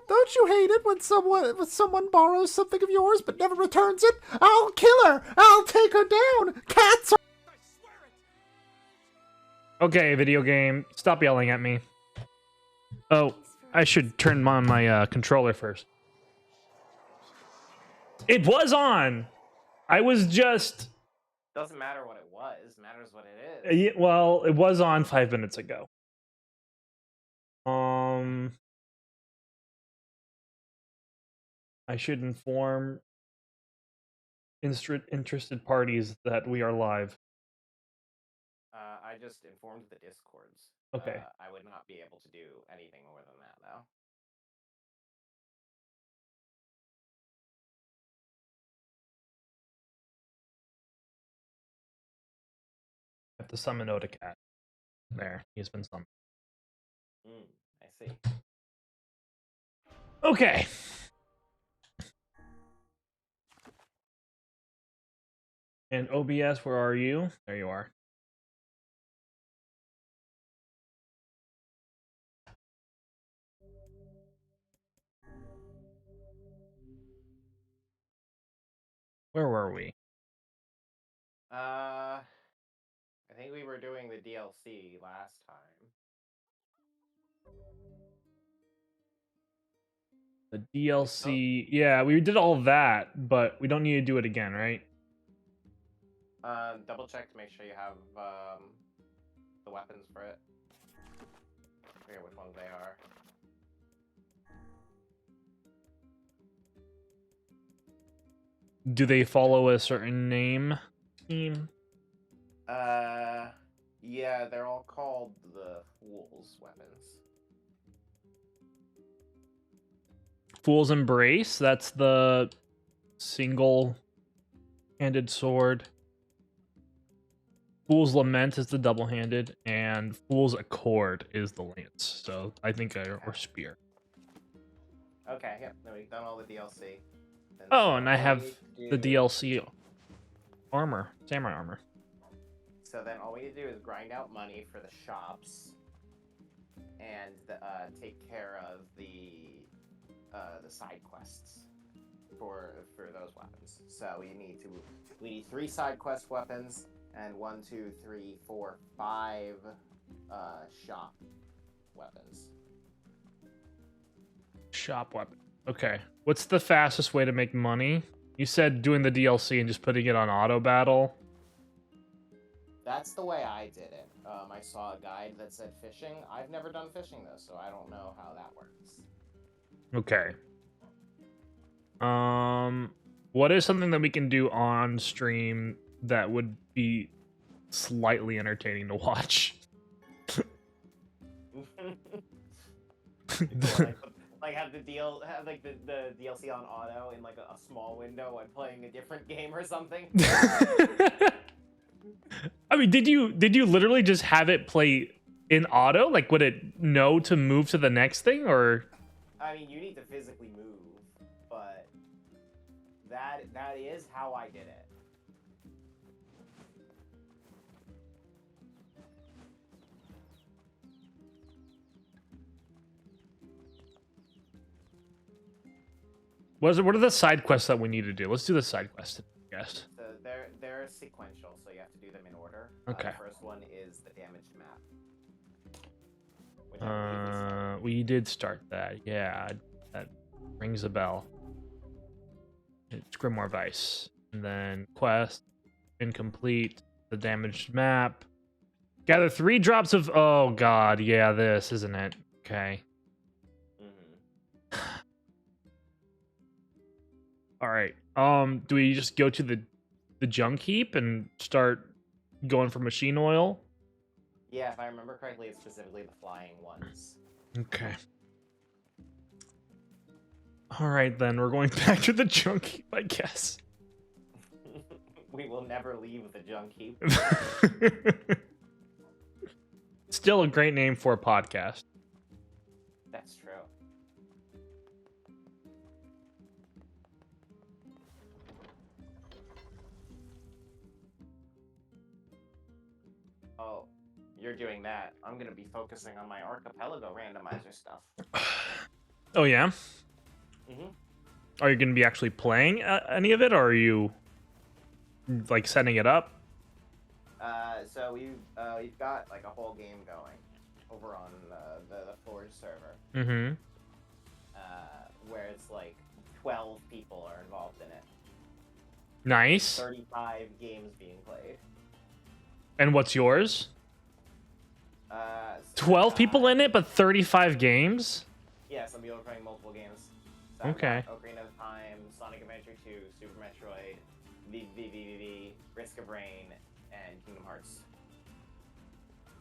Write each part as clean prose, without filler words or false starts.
Don't you hate it when someone borrows something of yours but never returns it? I'll kill her! I'll take her down! Cats are... Okay, video game. Stop yelling at me. Oh, I should turn on my controller first. It was on! I was just... Doesn't matter what it was. Matters what it is. Yeah, well, it was on 5 minutes ago. I should inform interested parties that we are live. I just informed the Discords. Okay. I would not be able to do anything more than that, though. I have to summon Oda Cat. There, he's been summoned. I see. Okay. And OBS, where are you? There you are. Where were we? I think we were doing the DLC last time. The DLC, yeah, we did all that, but we don't need to do it again, right? Double check to make sure you have the weapons for it. I forget which ones they are. Do they follow a certain name scheme? Yeah, they're all called the Fool's weapons. Fool's Embrace, that's the single-handed sword. Fool's Lament is the double-handed, and Fool's Accord is the lance. So I think or spear. Okay, yep. Then we've done all the DLC. Then Oh, and I all have we need the to do- DLC armor, samurai armor. So then all we need to do is grind out money for the shops, and take care of the side quests for those weapons. So we need 3 side quest weapons and 1, 2, 3, 4, 5 shop weapons. Shop weapon. Okay. What's the fastest way to make money? You said doing the DLC and just putting it on auto battle. That's the way I did it. I saw a guide that said fishing. I've never done fishing though, so I don't know how that works. Okay. What is something that we can do on stream that would be slightly entertaining to watch? Like have the DLC on auto in like a small window when playing a different game or something. I mean, did you literally just have it play in auto? Like, would it know to move to the next thing, or? I mean, you need to physically move, but that is how I did it. What are the side quests that we need to do? Let's do the side quest, I guess. So they're sequential, so you have to do them in order. Okay. The first one is the damaged map. Which I believe We did start that. Yeah, that rings a bell. It's Grimoire Vice. And then quest, incomplete, the damaged map. Gather 3 drops of... Oh, God. Yeah, this, isn't it? Okay. All right. Do we just go to the junk heap and start going for machine oil? Yeah, if I remember correctly, it's specifically the flying ones. Okay. All right, then. We're going back to the junk heap, I guess. We will never leave the junk heap. Still a great name for a podcast. That's true. Oh, you're doing that. I'm gonna be focusing on my archipelago randomizer stuff. Oh, yeah? Mm-hmm. Are you going to be actually playing any of it, or are you like setting it up? So we've got like a whole game going over on the Forge server, Mm-hmm. where it's like 12 people are involved in it. Nice. 35 games being played. And what's yours? 12 people in it, but 35 games? Yeah, some people are playing multiple games. So Okay. Ocarina of Time, Sonic Adventure 2, Super Metroid, VVVV, Risk of Rain, and Kingdom Hearts.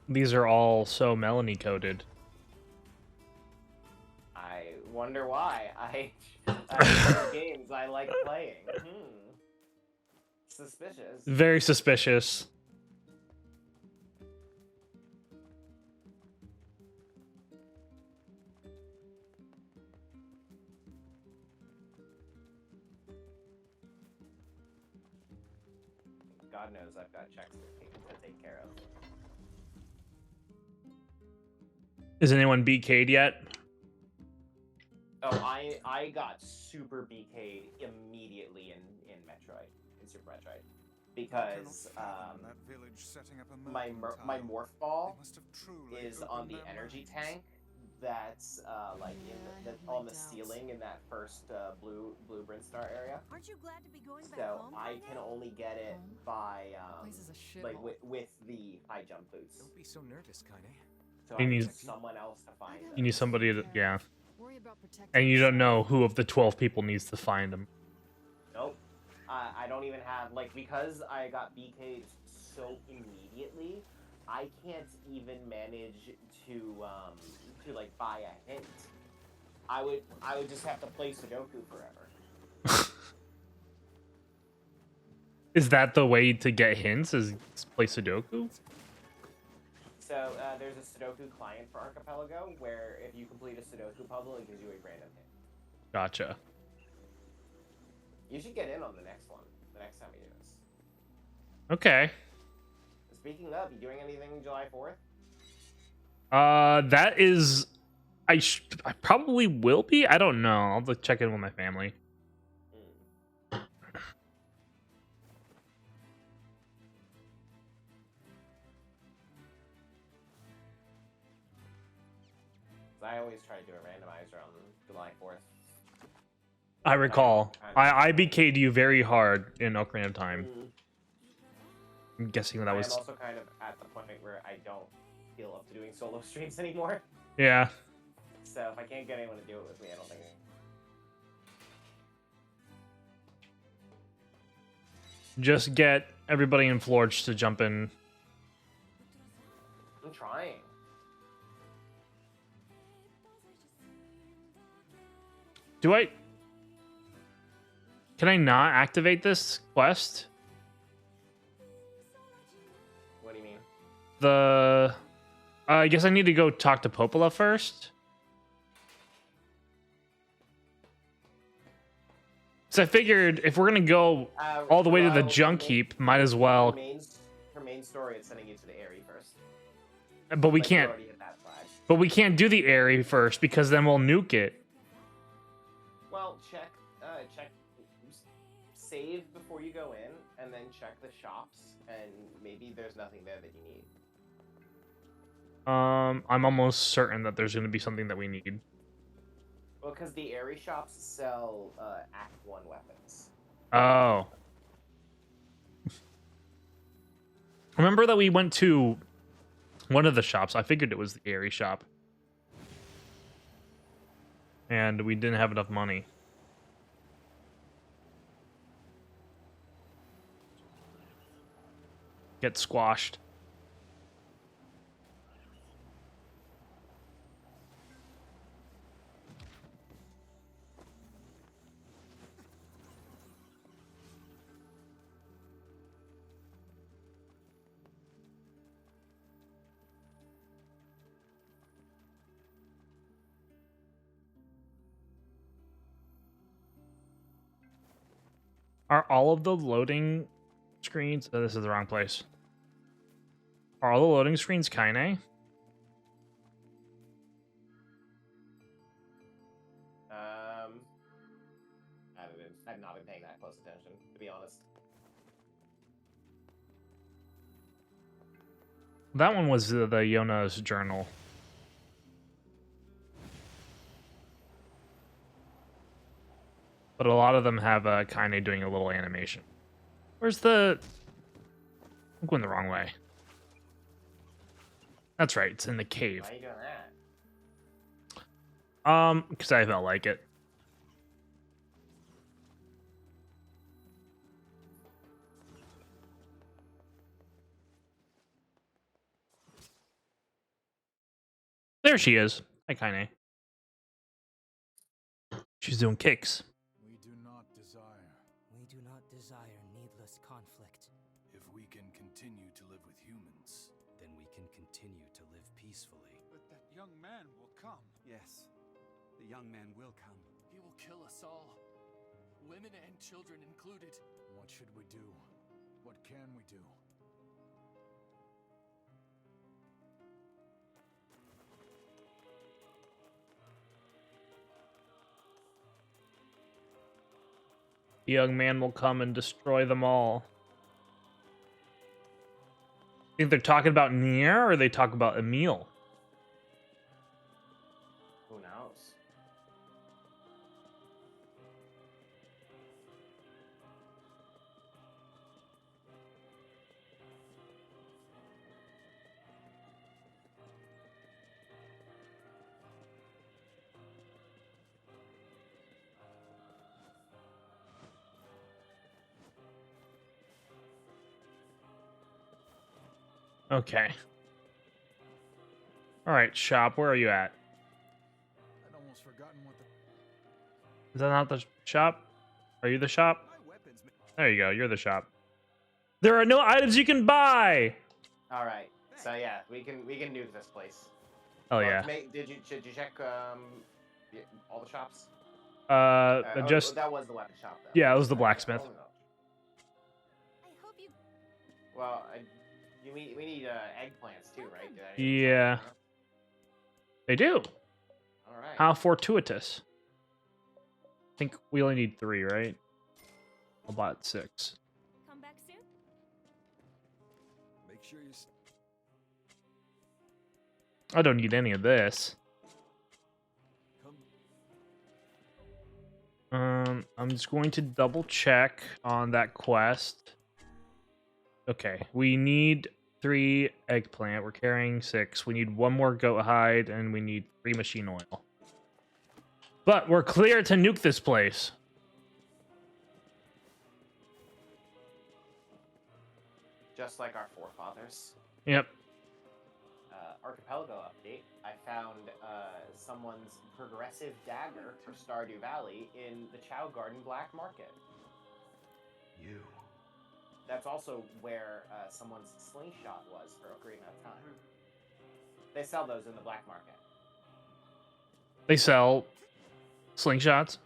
These are all so Melanie coded. I wonder why. I have games I like playing. Suspicious. Very suspicious. God knows I've got checks to take care of. Is anyone BK'd yet? Oh, I got super BK'd immediately in Metroid, in Super Metroid, because my morph ball is on the energy tank that's like on the ceiling in that first blue Brinstar area. Aren't you glad to be going back So home, I can only get it by like with the high jump boots. Don't be so nervous, Kaine. So You I need- need someone else to find them. You need somebody to, yeah. Worry about protecting And you don't know yourself. who of the 12 people needs to find them. Nope. I don't even have, like, because I got BK'd so immediately, I can't even manage to like buy a hint. I would just have to play Sudoku forever. Is that the way to get hints? Is play Sudoku? So there's a Sudoku client for Archipelago where if you complete a Sudoku puzzle, it gives you a random hint. Gotcha. You should get in on the next one, the next time we do this. Okay. Speaking of, you doing anything July 4th? That is... I probably will be. I don't know. I'll have to check in with my family. I always try to do a randomizer on July 4th. I recall. I BK'd you very hard in Ocarina of Time. I'm guessing that I'm was... also kind of at the point where I don't feel up to doing solo streams anymore. Yeah. So if I can't get anyone to do it with me, I don't think... Just get everybody in Florge to jump in. I'm trying. Do I... Can I not activate this quest? What do you mean? The... I guess I need to go talk to Popola first. So I figured if we're gonna go all the way to the junk heap, might as well. Her main story is sending you to the Airy first. But we Like, you can't. already hit that flag. But we can't do the Airy first because then we'll nuke it. Well, check, save before you go in, and then check the shops, and maybe there's nothing there that you need. I'm almost certain that there's gonna be something that we need. Well, because the Airy shops sell Act 1 weapons. Oh. Remember that we went to one of the shops. I figured it was the Airy shop. And we didn't have enough money. Get squashed. Are all of the loading screens... Oh, this is the wrong place. Are all the loading screens Kaine? I've not been paying that close attention, to be honest. That one was the Yona's journal. But a lot of them have Kaine doing a little animation. Where's the... I'm going the wrong way. That's right, it's in the cave. Why are you doing that? Because I felt like it. There she is. Hi, Kaine. She's doing kicks. We do not desire. We do not desire needless conflict. If we can continue to live with humans, Then we can continue to live peacefully. But that young man will come. Yes, the young man will come. He will kill us all. Women and children included. what should we do? What can we do? The young man will come and destroy them all. Think they're talking about Nier, or they talk about Emil? Who knows? Okay. Alright, shop, where are you at? I'd almost forgotten what the Is that not the shop? Are you the shop? My weapons may... There you go, you're the shop. There are no items you can buy! All right. So yeah, we can nuke this place. Oh yeah. Did you check all the shops? Just that was the weapon shop though. yeah, it was the blacksmith. Oh, no. I hope you. Well, we need eggplants too, right? Did I- Yeah. They do. All right. How fortuitous. I think we only need 3, right? I bought 6. Come back soon. Make sure you... I don't need any of this. Come. I'm just going to double check on that quest. Okay, we need 3 eggplant. We're carrying 6. We need 1 more goat hide, and we need 3 machine oil. But we're clear to nuke this place. Just like our forefathers. Yep. Archipelago update. I found someone's progressive dagger for Stardew Valley in the Chow Garden Black Market. you. That's also where someone's slingshot was for Ocarina of Time. They sell those in the black market. They sell slingshots.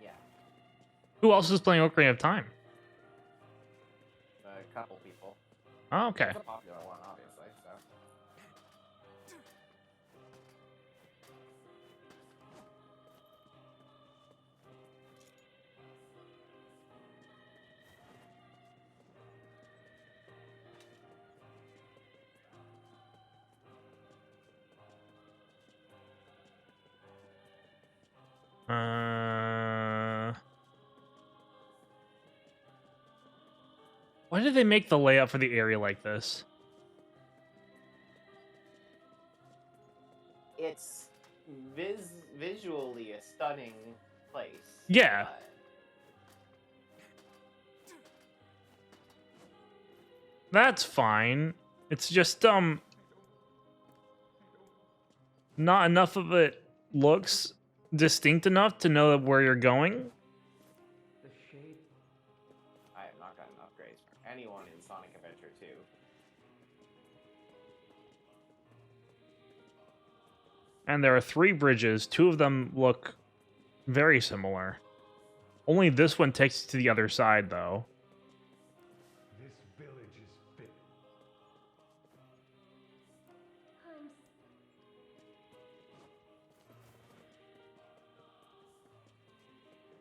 Yeah, Who else is playing Ocarina of Time? a couple people. Oh, okay. It's a popular one, obviously. So. Why did they make the layout for the area like this? It's visually a stunning place. Yeah. but That's fine. It's just not enough of it looks distinct enough to know where you're going. I have not gotten upgrades for anyone in Sonic Adventure 2. And there are 3 bridges. 2 of them look very similar. Only this one takes you to the other side, though. This village is fit.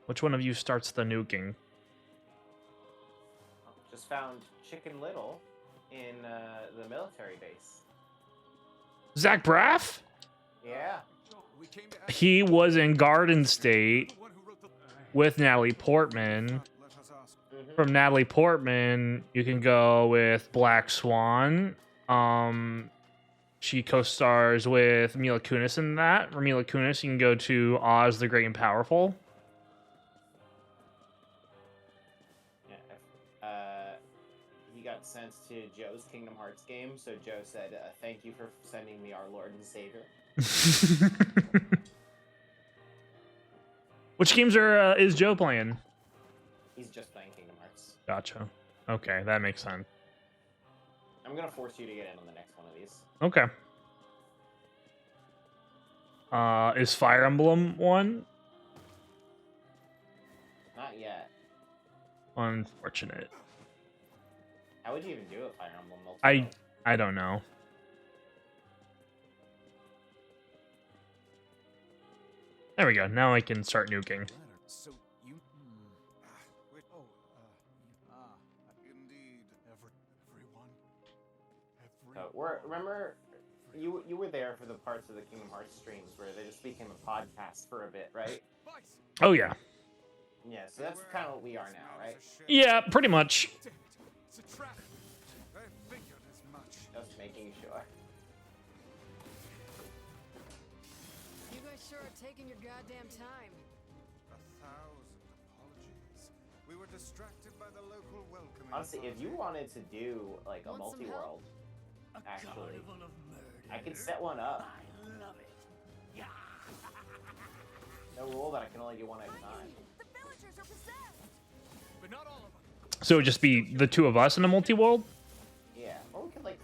Which one of you starts the nuking? Just found Chicken Little in the military base. Zach Braff? Yeah. We came to He was in Garden You're State the one who wrote the with Natalie Portman. Let us ask. From Natalie Portman, you can go with Black Swan. She co-stars with Mila Kunis in that. For Mila Kunis, you can go to Oz the Great and Powerful. Yeah. He got sent to Joe's Kingdom Hearts game, so Joe said, "Thank you for sending me our Lord and Savior." Which games are is Joe playing? He's just playing Kingdom Hearts. Gotcha. Okay, that makes sense. I'm gonna force you to get in on the next one of these. Okay. Is Fire Emblem one? Not yet. Unfortunate. How would you even do a Fire Emblem multiplayer? I don't know. There we go. Now I can start nuking. So you. Wait. Oh. Indeed. Everyone. Remember, you were there for the parts of the Kingdom Hearts streams where they just became a podcast for a bit, right? Oh yeah. Yeah, so that's kind of what we are now, right? Yeah, pretty much. Damn it. It's a trap. I figured as much. Just making sure. You guys sure are taking your goddamn time. 1,000 apologies. We were distracted by the local welcoming. Honestly, if you wanted to do like a Want some multi-world, A actually, carnival of murder. I could set one up. I love it. Yeah. No rule that I can only do one at a time. The villagers are possessed. But not all of them. So it would just be the two of us in a multi-world? Yeah, or we could like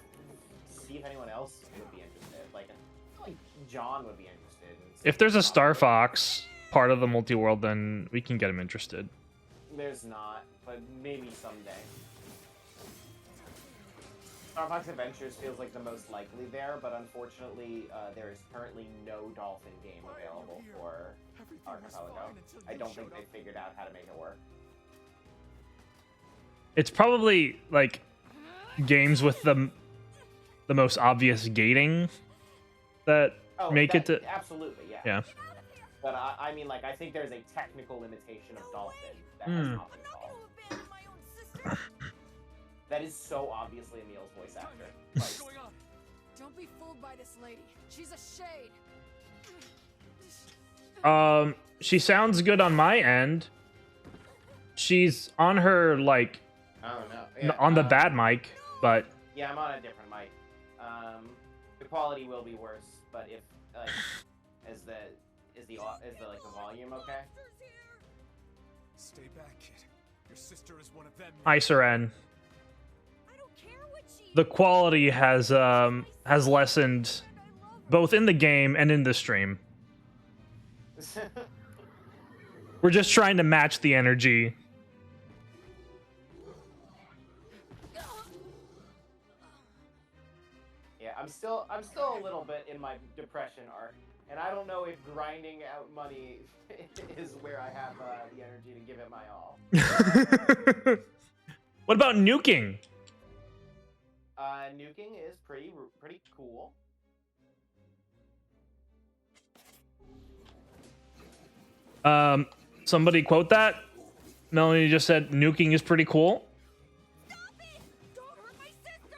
see if anyone else would be interested. Like, I feel like John would be interested. If there's a Star Fox part of the multi-world, then we can get him interested. There's not, but maybe someday. Star Fox Adventures feels like the most likely there, but unfortunately, there is currently no Dolphin game available for Archipelago. I don't think they figured out how to make it work. It's probably like games with the most obvious gating that make it to. Absolutely, yeah. Yeah. But I mean, like, I think there's a technical limitation of Dolphin that has not been solved. Abandon my own sister. That is so obviously Emil's voice actor. What's Like, going on? Don't be fooled by this lady. She's a shade. She sounds good on my end. She's on her like I don't know. Yeah, on the bad mic, but Yeah, I'm on a different mic. The quality will be worse, but if like, is the like the volume okay? Stay back, kid. Your sister is one of them. hi Seren. I don't care what she. The quality has lessened both in the game and in the stream. We're just trying to match the energy. Yeah, I'm still a little bit in my depression arc, and I don't know if grinding out money is where I have the energy to give it my all. What about nuking? Nuking is pretty cool. Somebody quote that. Melanie just said nuking is pretty cool. Stop it! Don't hurt my sister.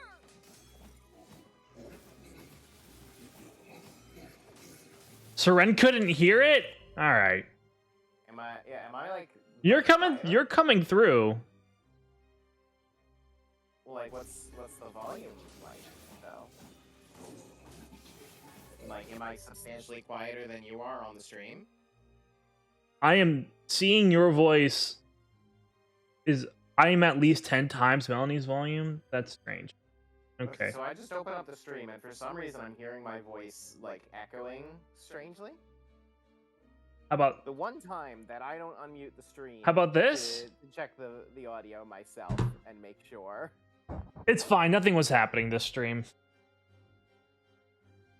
Seren couldn't hear it. All right, Am I like? you're coming through. Like, what's the volume like, though? Like, am I substantially quieter than you are on the stream? I am seeing your voice I am at least 10 times Melanie's volume. That's strange. Okay. So I just opened up the stream, and for some reason I'm hearing my voice, like, echoing strangely. How about The one time that I don't unmute the stream... How about this? To check the audio myself and make sure. it's fine. Nothing was happening this stream.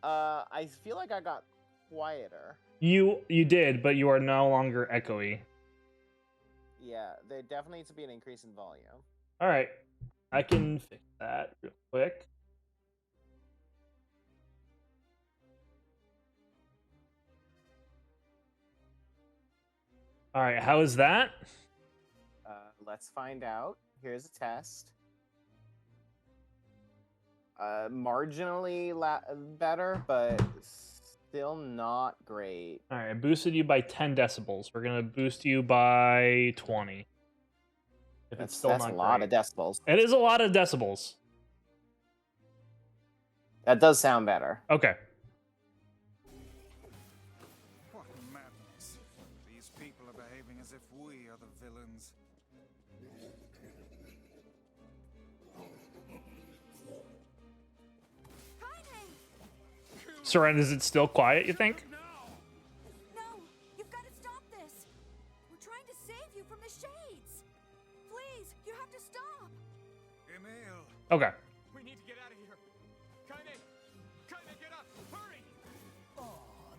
I feel like I got quieter. You did, but you are no longer echoey. Yeah, there definitely needs to be an increase in volume. All right, I can fix that real quick. All right, how is that? Let's find out. Here's a test. Marginally better, but still not great. All right, I boosted you by 10 decibels. We're gonna boost you by 20. If it's still That's not a lot great. of decibels. It is a lot of decibels. That does sound better. Okay. What madness. These people are behaving as if we are the villains. Seren, is it still quiet, you think? No, you've got to stop this. We're trying to save you from the shades. Please, you have to stop. Emil! Okay. We need to get out of here. Kaine, get up! Hurry! Aw,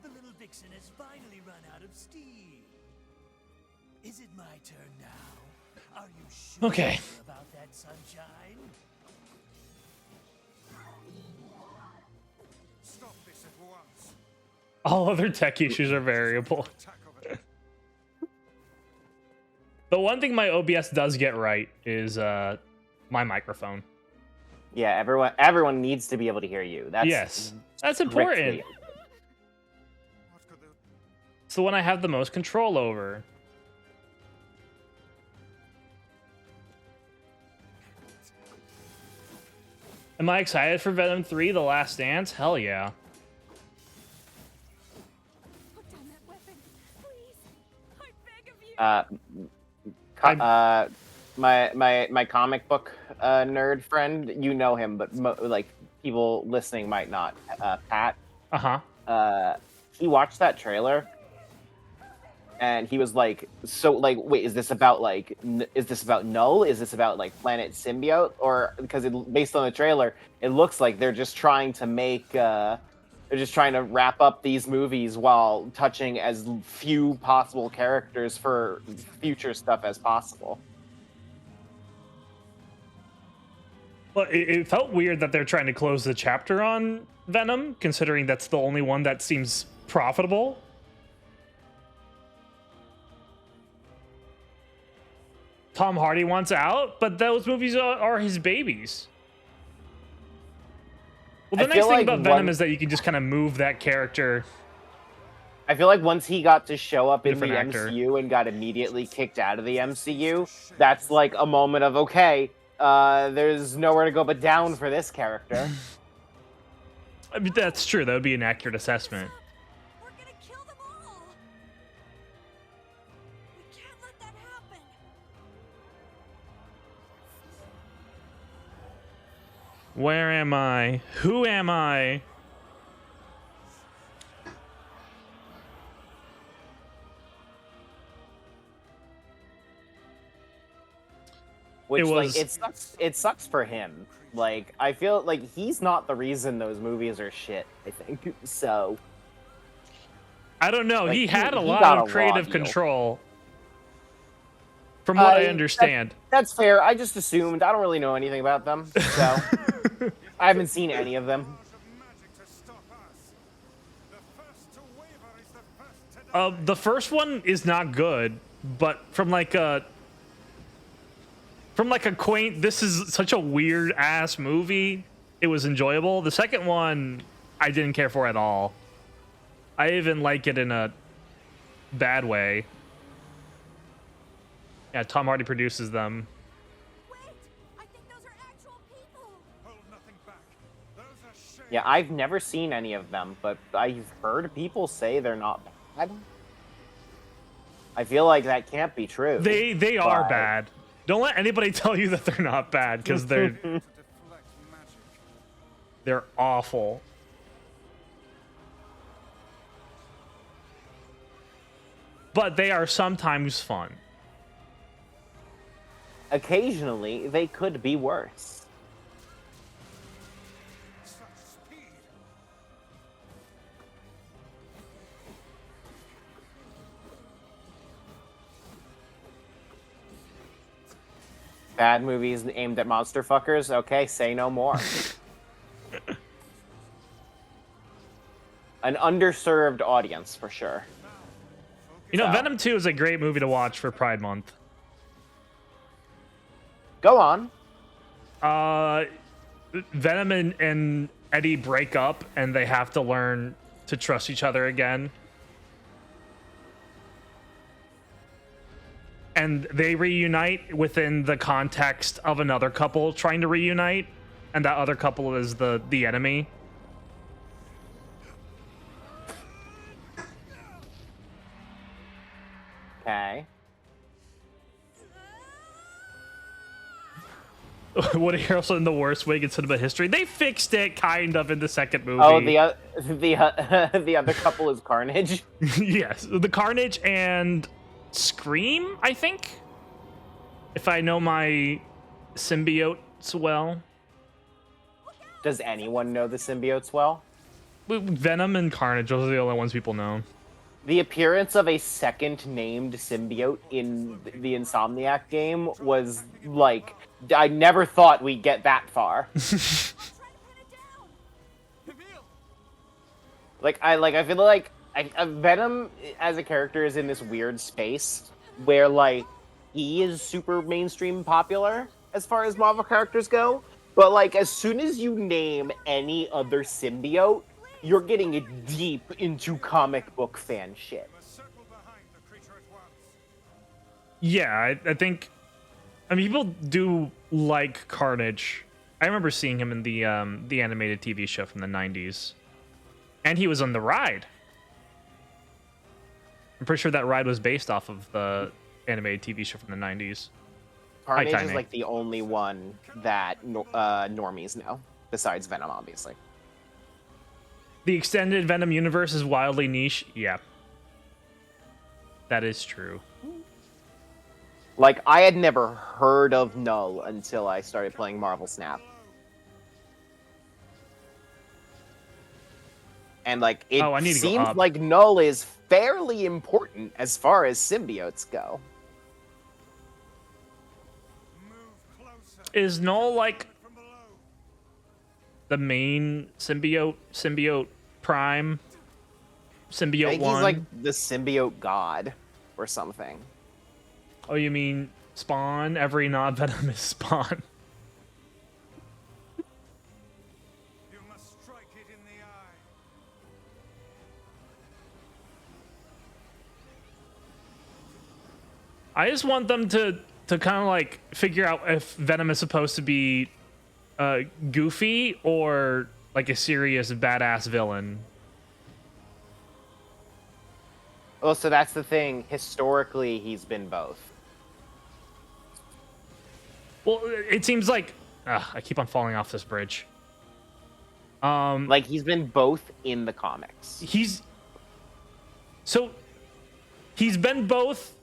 the little vixen has finally run out of steam. Is it my turn now? Are you sure Okay. about that, sunshine? Stop this at once. All other tech issues are variable. Attack of it. The one thing my OBS does get right is my microphone. Yeah, everyone needs to be able to hear you. That's Yes, that's strictly- important. What could the It's the one I have the most control over. Am I excited for Venom 3: The Last Dance? Hell yeah. Put down that weapon, please. I beg of you. my comic book nerd friend, you know him, but like people listening might not. Pat, Uh-huh. he watched that trailer, and he was like, "So, like, wait, is this about like, is this about Null? Is this about like Planet Symbiote? Or because based on the trailer, it looks like they're just trying to make, they're just trying to wrap up these movies while touching as few possible characters for future stuff as possible." Well, it felt weird that they're trying to close the chapter on Venom, considering that's the only one that seems profitable. Tom Hardy wants out, but those movies are his babies. Well, the I nice feel thing like about Venom one- is that you can just kind of move that character. I feel like once he got to show up in the Different actor. MCU and got immediately kicked out of the MCU, that's like a moment of, okay, there's nowhere to go but down for this character. I mean, that's true. That would be an accurate assessment. We're gonna kill them all. We can't let that happen. Where am I? Who am I? Which, It was- like, it sucks for him. Like, I feel like he's not the reason those movies are shit, I think. So, I don't know. Like, he had a he lot got of a raw creative deal. control. From what I Uh, understand. that's fair. I just assumed. I don't really know anything about them, so I haven't seen any of them. art of magic to stop us? The first to waver is the first to die. The first one is not good, but from like a quaint, this is such a weird ass movie, it was enjoyable. The second one I didn't care for at all. I even like it in a bad way. Yeah, Tom Hardy produces them. Wait, I think those are actual people. Hold nothing back. Those are shades. Yeah, I've never seen any of them, but I've heard people say they're not bad. I feel like that can't be true. They are but- bad. Don't let anybody tell you that they're not bad, because To deflect magic. they're awful. But they are sometimes fun. Occasionally, they could be worse. Such speed. Bad movies aimed at monster fuckers? Okay, say no more. An underserved audience, for sure. You know, So. Venom 2 is a great movie to watch for Pride Month. Go on. Venom and Eddie break up, and they have to learn to trust each other again. And they reunite within the context of another couple trying to reunite, and that other couple is the enemy. Okay. Woody Harrelson in the worst wig in cinema history. They fixed it kind of in the second movie. Oh, the other couple is Carnage. Yes, the Carnage and Scream, I think. If I know my symbiotes well. Does anyone know the symbiotes well? Venom and Carnage, those are the only ones people know. The appearance of a second named symbiote in the Insomniac game was like, I never thought we'd get that far. I feel like Venom as a character is in this weird space where like he is super mainstream popular as far as Marvel characters go, but like as soon as you name any other symbiote, you're getting deep into comic book fan shit. Yeah, I think. I mean, people do like Carnage. I remember seeing him in the animated TV show from the 90s. And he was on the ride. I'm pretty sure that ride was based off of the animated TV show from the 90s. Carnage is like the only one that normies know, besides Venom, obviously. The extended Venom universe is wildly niche. Yeah. That is true. Like, I had never heard of Null until I started playing Marvel Snap. And, like, it seems like Null is fairly important as far as symbiotes go. Is Null, like, the main symbiote prime? Symbiote I think 1? he's, like, the symbiote god or something. Oh, you mean Spawn? Every non-Venom is Spawn. You must strike it in the eye. I just want them to kind of like figure out if Venom is supposed to be goofy or like a serious badass villain. Oh, so that's the thing. Historically, he's been both. Well, it seems like I keep on falling off this bridge. Like he's been both in the comics. He's been both,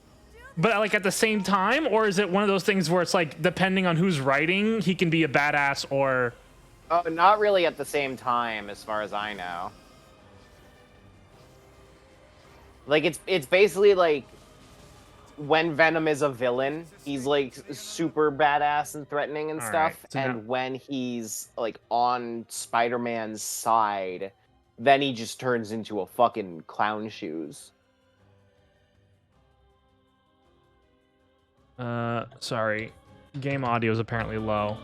but like at the same time, or is it one of those things where it's like depending on who's writing, he can be a badass or? Oh, not really at the same time, as far as I know. Like it's basically like when Venom is a villain, he's like super badass and threatening and stuff, right, so and when he's like on Spider-Man's side, then he just turns into a fucking clown shoes. Sorry. Game audio is apparently low.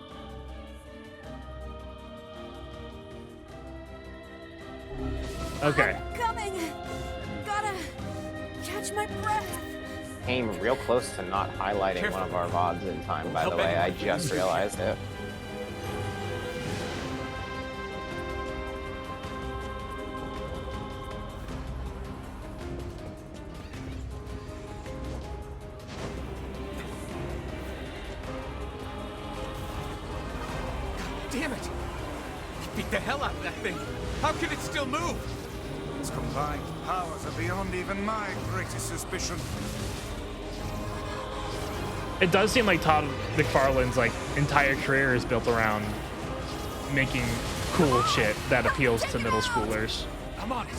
Okay. I'm coming. Gotta catch my breath. Came real close to not highlighting one of our VODs in time, by the way. I just realized it. Damn it! He beat the hell out of that thing. How can it still move? Its combined powers are beyond even my greatest suspicion. It does seem like Todd McFarlane's like entire career is built around making cool shit that appeals to middle schoolers. I'm on it.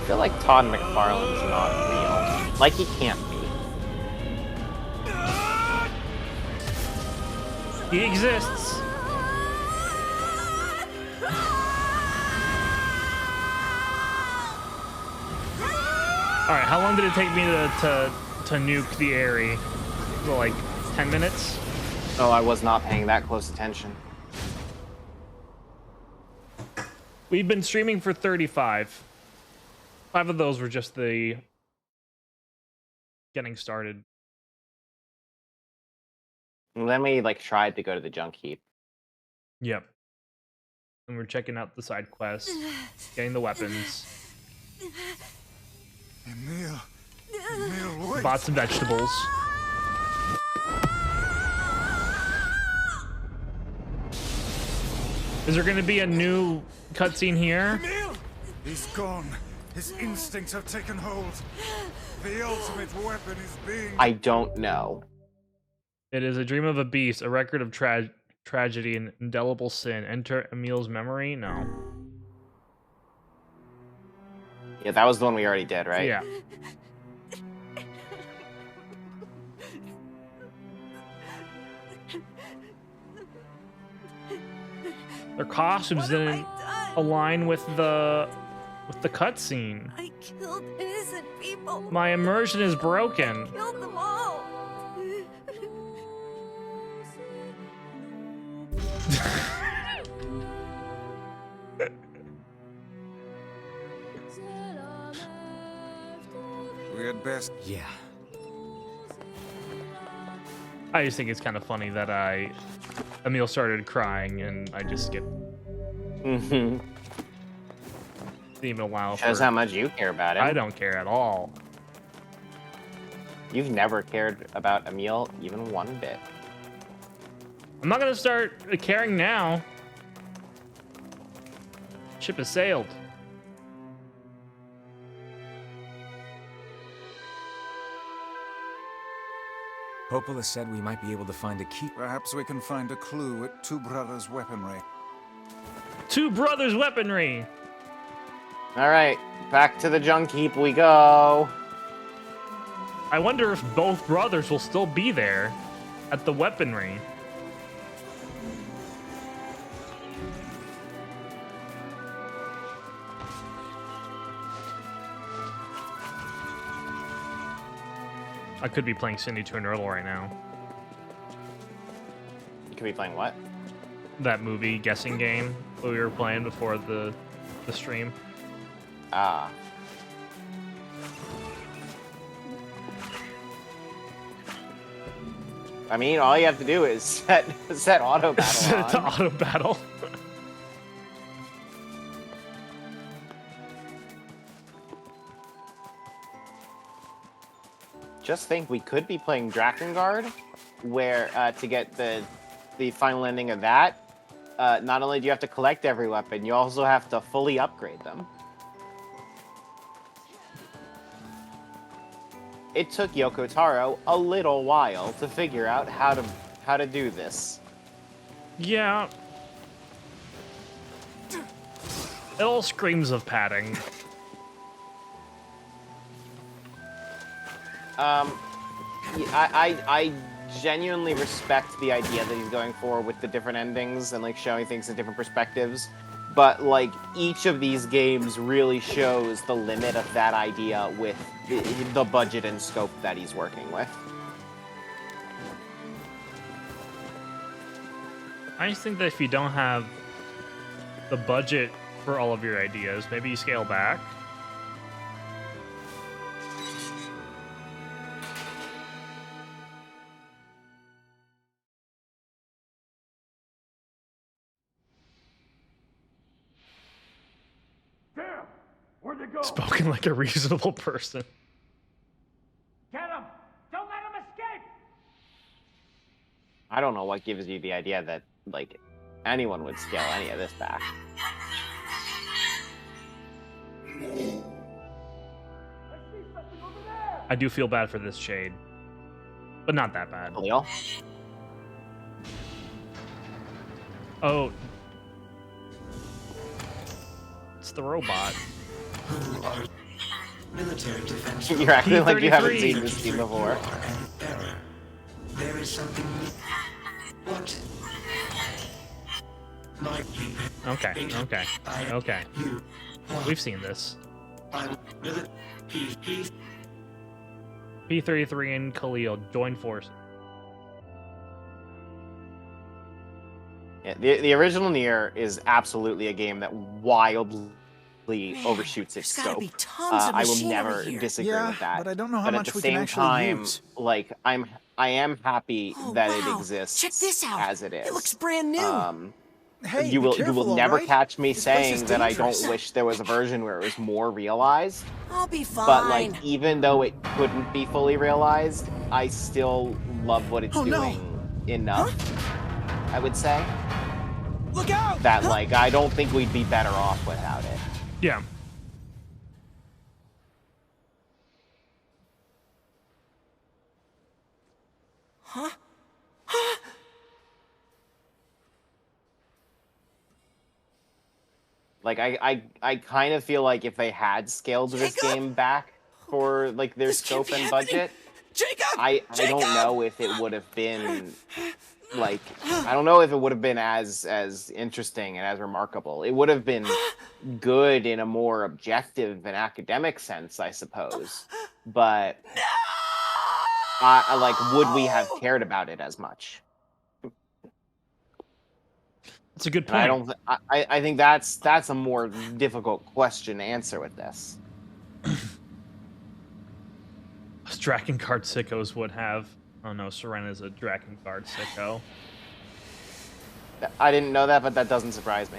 feel like Todd McFarlane's not real. Like he can't be. He exists. Alright, how long did it take me to nuke the area? Well, like 10 minutes? Oh, I was not paying that close attention. We've been streaming for 35. 5 of those were just the getting started. And then we like tried to go to the junk heap. Yep. And we're checking out the side quests, getting the weapons, Emil, wait. bought some vegetables. Is there going to be a new cutscene here? Emil! He's gone. His instincts have taken hold. The ultimate weapon is being... I don't know. It is a dream of a beast, a record of tragedy and indelible sin. Enter Emil's memory? No. Yeah, that was the one we already did, right? Yeah. Their costumes didn't align with the cutscene. I killed innocent people. My immersion is broken. Killed them all. We had best... Yeah. I just think it's kind of funny that Emil started crying and I just skipped. Mm-hmm. Didn't even allow Shows for... how much you care about him. I don't care at all. You've never cared about Emil even one bit. I'm not gonna start caring now. Ship has sailed. Popola said we might be able to find a key. Perhaps we can find a clue at Two Brothers' weaponry. Two brothers weaponry. Alright, back to the junk heap we go. I wonder if both brothers will still be there at the weaponry. I could be playing Cindy to an Earl right now. You could be playing what? That movie guessing game that we were playing before the stream. Ah. I mean, all you have to do is set auto battle Set to on. auto battle. Just think, we could be playing Drakengard, where to get the final ending of that, not only do you have to collect every weapon, you also have to fully upgrade them. It took Yoko Taro a little while to figure out how to do this. Yeah. It all screams of padding. I genuinely respect the idea that he's going for with the different endings and like showing things in different perspectives, but like each of these games really shows the limit of that idea with the budget and scope that he's working with. I just think that if you don't have the budget for all of your ideas, maybe you scale back. Where'd they go? Spoken like a reasonable person. Get him! Don't let him escape! I don't know what gives you the idea that like anyone would scale any of this back. I see something over there! I do feel bad for this shade, but not that bad. Leo? Oh. It's the robot. military defense. You're acting like you haven't P33. seen this scene before. There is something. What? My Okay. We've seen this. P33 and Khalil join forces. Yeah, the original Nier is absolutely a game that wildly overshoots its there's gotta scope. be tons of I will machinery never here. disagree Yeah, with that. but I don't know how But much at the we can same actually time, use. like I am happy Oh, that wow. it exists Check this out. as it is. It looks brand new. Hey, you be will careful, never alright? catch me This place is saying that I dangerous. don't wish there was a version where it was more realized. I'll be fine. But like, even though it couldn't be fully realized, I still love what it's Oh, no. doing enough. I would say Look out! that like I don't think we'd be better off without it. Yeah. Huh? Like I kind of feel like if they had scaled this Jacob? game back for like their This can't scope be and happening. budget, Jacob! I don't know if it would have been like I don't know if it would have been as interesting and as remarkable. It would have been good in a more objective and academic sense, I suppose. But I like would we have cared about it as much? It's a good And I point. don't. I think that's a more difficult question to answer with this. Drakengard sickos would have. Oh no, Serena's a Drakengard sicko. I didn't know that, but that doesn't surprise me.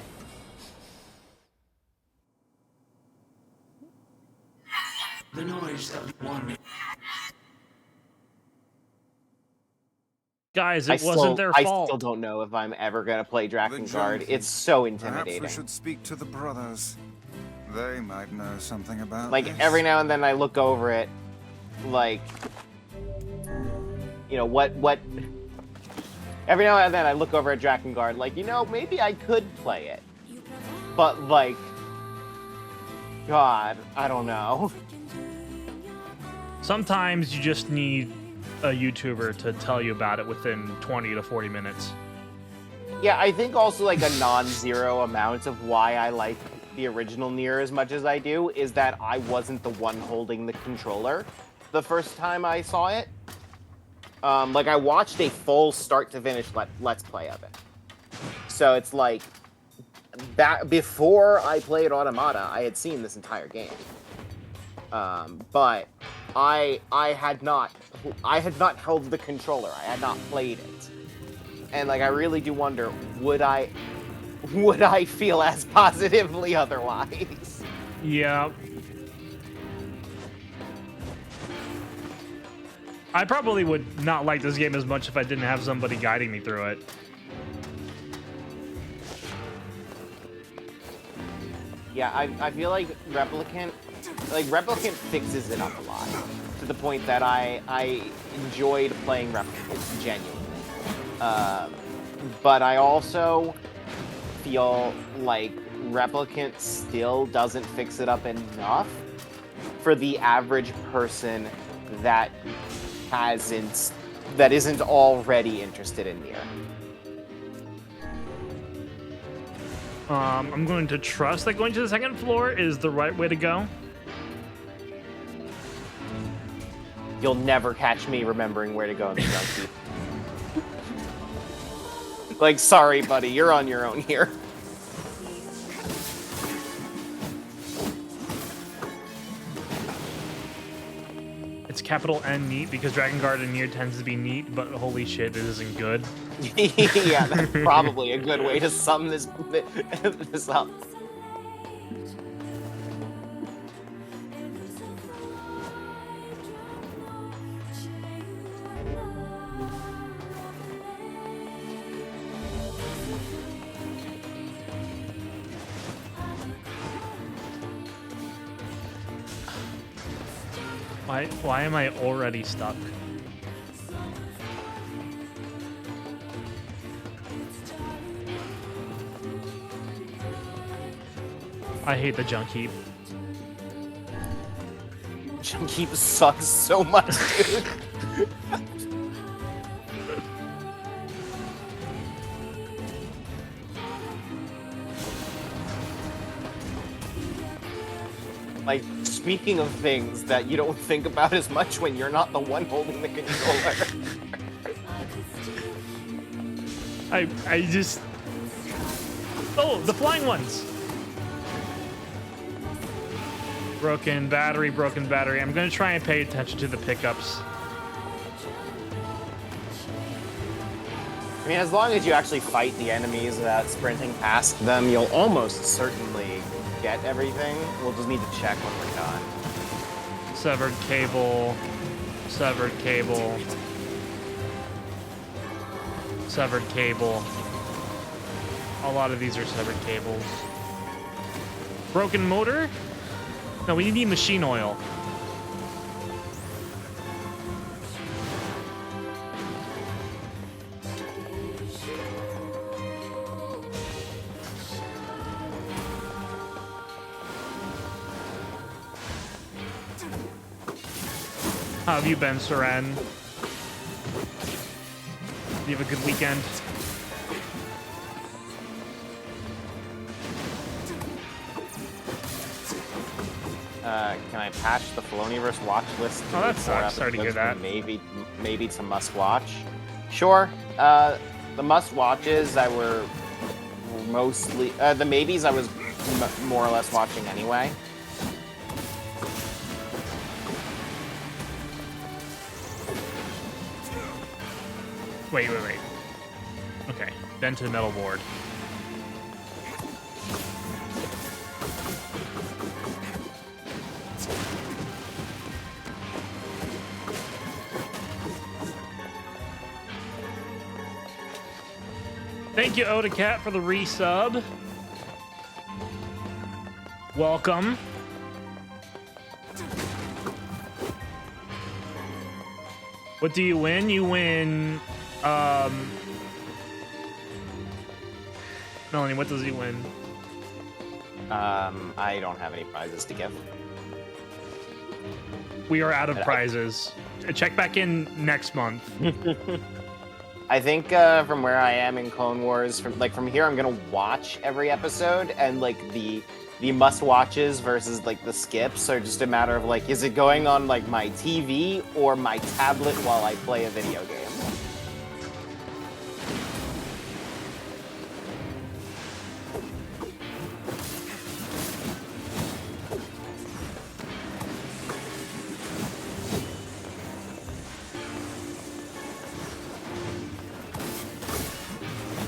The noise of one. Guys, it wasn't their fault. I still don't know if I'm ever gonna play Drakengard. junkie. It's so Perhaps intimidating. we should speak to the brothers. They might know something about Like this. every now and then I look over it, like you know what. Every now and then I look over at Drakengard, like maybe I could play it, but like, God, I don't know. Sometimes you just need a YouTuber to tell you about it within 20 to 40 minutes. Yeah, I think also like a non-zero amount of why I like the original Nier as much as I do is that I wasn't the one holding the controller the first time I saw it. Like I watched a full start to finish let's play of it. So it's like that before I played Automata, I had seen this entire game. But I had not held the controller. I had not played it. And like I really do wonder, would I feel as positively otherwise? Yeah. I probably would not like this game as much if I didn't have somebody guiding me through it. Yeah, I feel like Replicant fixes it up a lot to the point that I enjoyed playing Replicant genuinely. But I also feel like Replicant still doesn't fix it up enough for the average person that isn't already interested in Nier. I'm going to trust that going to the second floor is the right way to go. You'll never catch me remembering where to go in the junkie. Like, sorry, buddy, you're on your own here. It's capital N neat because Drakengard and Nier tends to be neat, but holy shit, it isn't good. Yeah, that's probably a good way to sum this up. Why am I already stuck? I hate the junk heap. jump heap sucks so much, dude. Like, speaking of things that you don't think about as much when you're not the one holding the controller. I just... Oh, the flying ones! Broken battery, broken battery. I'm gonna try and pay attention to the pickups. I mean, as long as you actually fight the enemies without sprinting past them, you'll almost certainly get everything. We'll just need to check when we're done. Severed cable. Severed cable. Severed cable. A lot of these are severed cables. Broken motor? No, we need machine oil. How have you been, Seren? Do you have a good weekend? Can I patch the Filoniverse watch list? Oh, that sucks. Sorry to hear that. Maybe to must watch. Sure. The must watches I were mostly the maybes I was more or less watching anyway. Wait. Okay, then to the metal board. Thank you, Oda Cat, for the resub. Welcome. What do you win? You win, Melanie, what does he win? I don't have any prizes to give. We are out of prizes. Check back in next month. I think from where I am in Clone Wars, from here, I'm gonna watch every episode, and like the must watches versus like the skips are just a matter of like, is it going on like my TV or my tablet while I play a video game?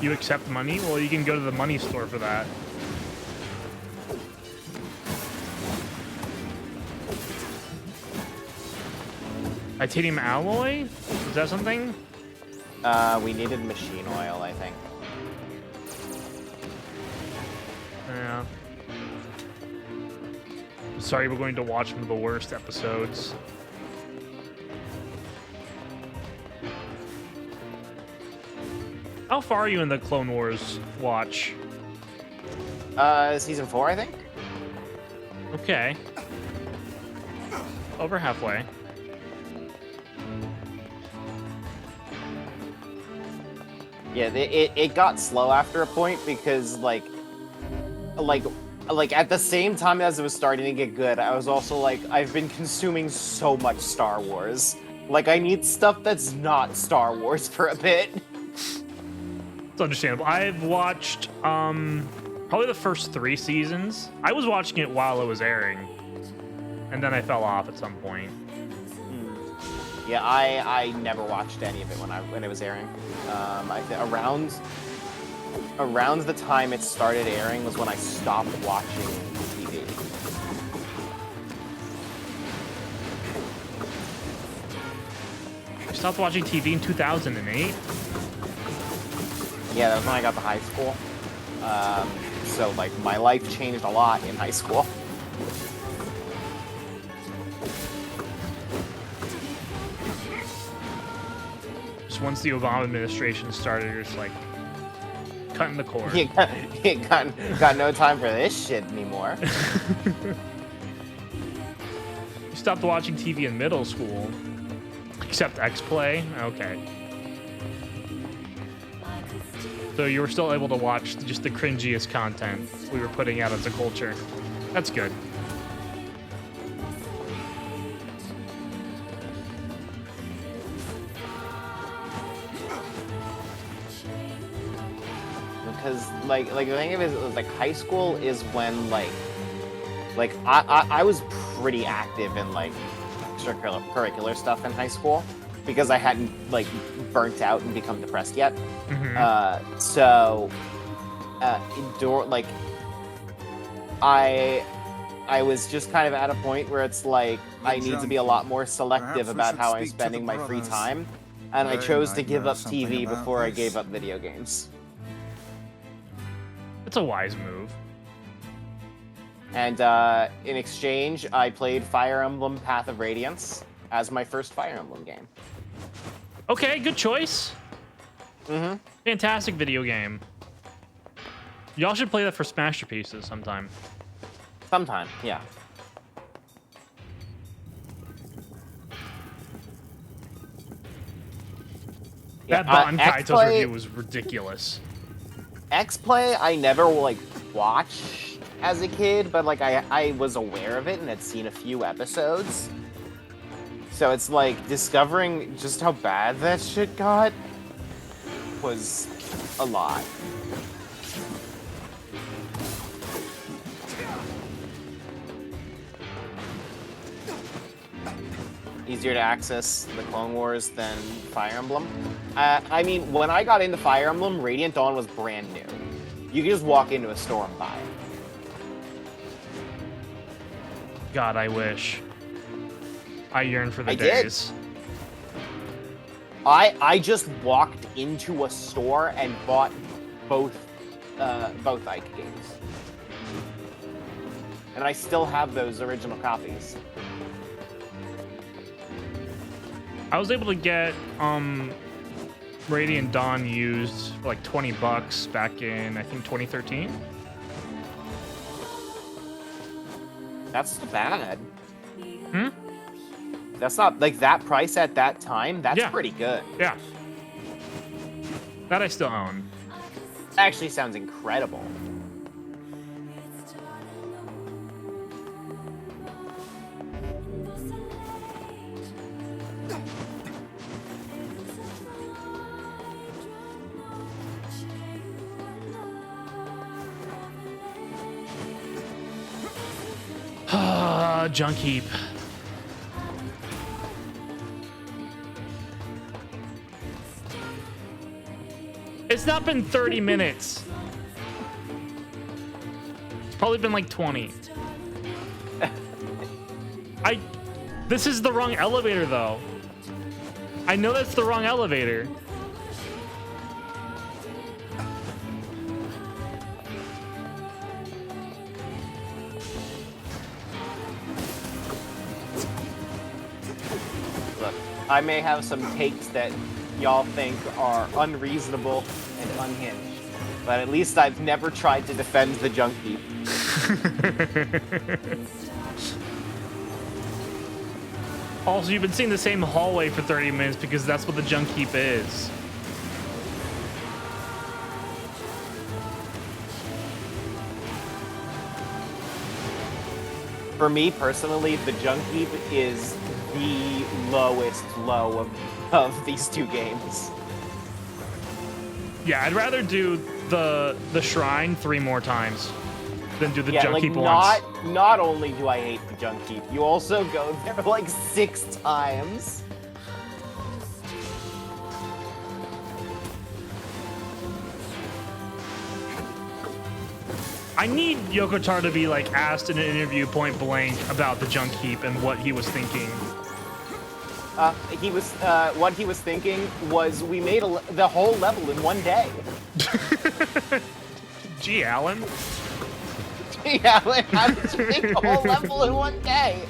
You accept money? Well, you can go to the money store for that. Titanium alloy? Is that something? We needed machine oil, I think. Yeah. Sorry, we're going to watch one of the worst episodes. How far are you in the Clone Wars watch? Season 4, I think. Okay. Over halfway. Yeah, it got slow after a point because like at the same time as it was starting to get good, I was also like, I've been consuming so much Star Wars. Like, I need stuff that's not Star Wars for a bit. It's understandable. I've watched probably the first 3 seasons. I was watching it while it was airing, and then I fell off at some point. Yeah, I never watched any of it when it was airing. I think around the time it started airing was when I stopped watching TV. I stopped watching TV in 2008. Yeah, that was when I got to high school. So like my life changed a lot in high school. Just once the Obama administration started, you're just like cutting the cord. You got no time for this shit anymore. stopped watching TV in middle school. Except X-Play? Okay. So you were still able to watch just the cringiest content we were putting out as a culture. That's good. Because like the thing of it is like high school is when like I was pretty active in like extracurricular stuff in high school because I hadn't like burnt out and become depressed yet. So like I was just kind of at a point where it's like I need to be a lot more selective about how I'm spending my free time, and I chose to give up TV before I gave up video games. It's a wise move. And in exchange, I played Fire Emblem Path of Radiance as my first Fire Emblem game. Okay, good choice. Mm-hmm. Fantastic video game. Y'all should play that for Smasterpieces sometime. Sometime, yeah. That Bon Kaito's review was ridiculous. X-Play, I never like watched as a kid, but like I was aware of it and had seen a few episodes. So it's like discovering just how bad that shit got was a lot. Easier to access the Clone Wars than Fire Emblem. I mean, when I got into Fire Emblem, Radiant Dawn was brand new. You could just walk into a store and buy it. God, I wish. I yearn for the days. I just walked into a store and bought both Ike games. And I still have those original copies. I was able to get Radiant Dawn used for like $20 back in, I think, 2013. That's not bad. Hmm? That's not, like, that price at that time, that's pretty good. Yeah. That I still own. Actually sounds incredible. Junk heap. It's not been 30 minutes. It's probably been like 20. This is the wrong elevator though. I know that's the wrong elevator. I may have some takes that y'all think are unreasonable and unhinged, but at least I've never tried to defend the junk heap. Also, you've been seeing the same hallway for 30 minutes because that's what the junk heap is. For me personally, the junk heap is the lowest low of these two games. Yeah, I'd rather do the shrine 3 more times than do the junk like heap once. Not only do I hate the junk heap, you also go there like 6 times. I need Yoko to be like asked in an interview point blank about the junk heap and what he was thinking. What he was thinking was we made the whole level in one day. Gee, Alan. Gee, Alan, how did you make the whole level in one day?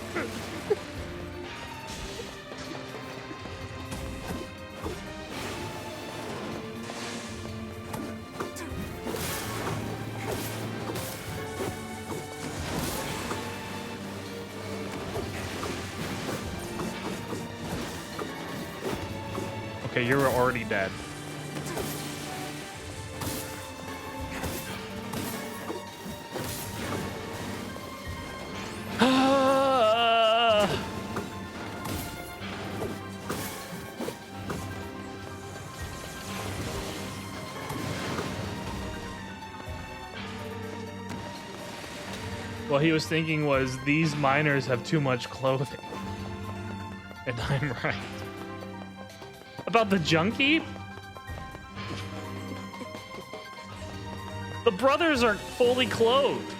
Okay, you were already dead. What he was thinking was, these miners have too much clothing. And I'm right. About the junkie? The brothers are fully clothed.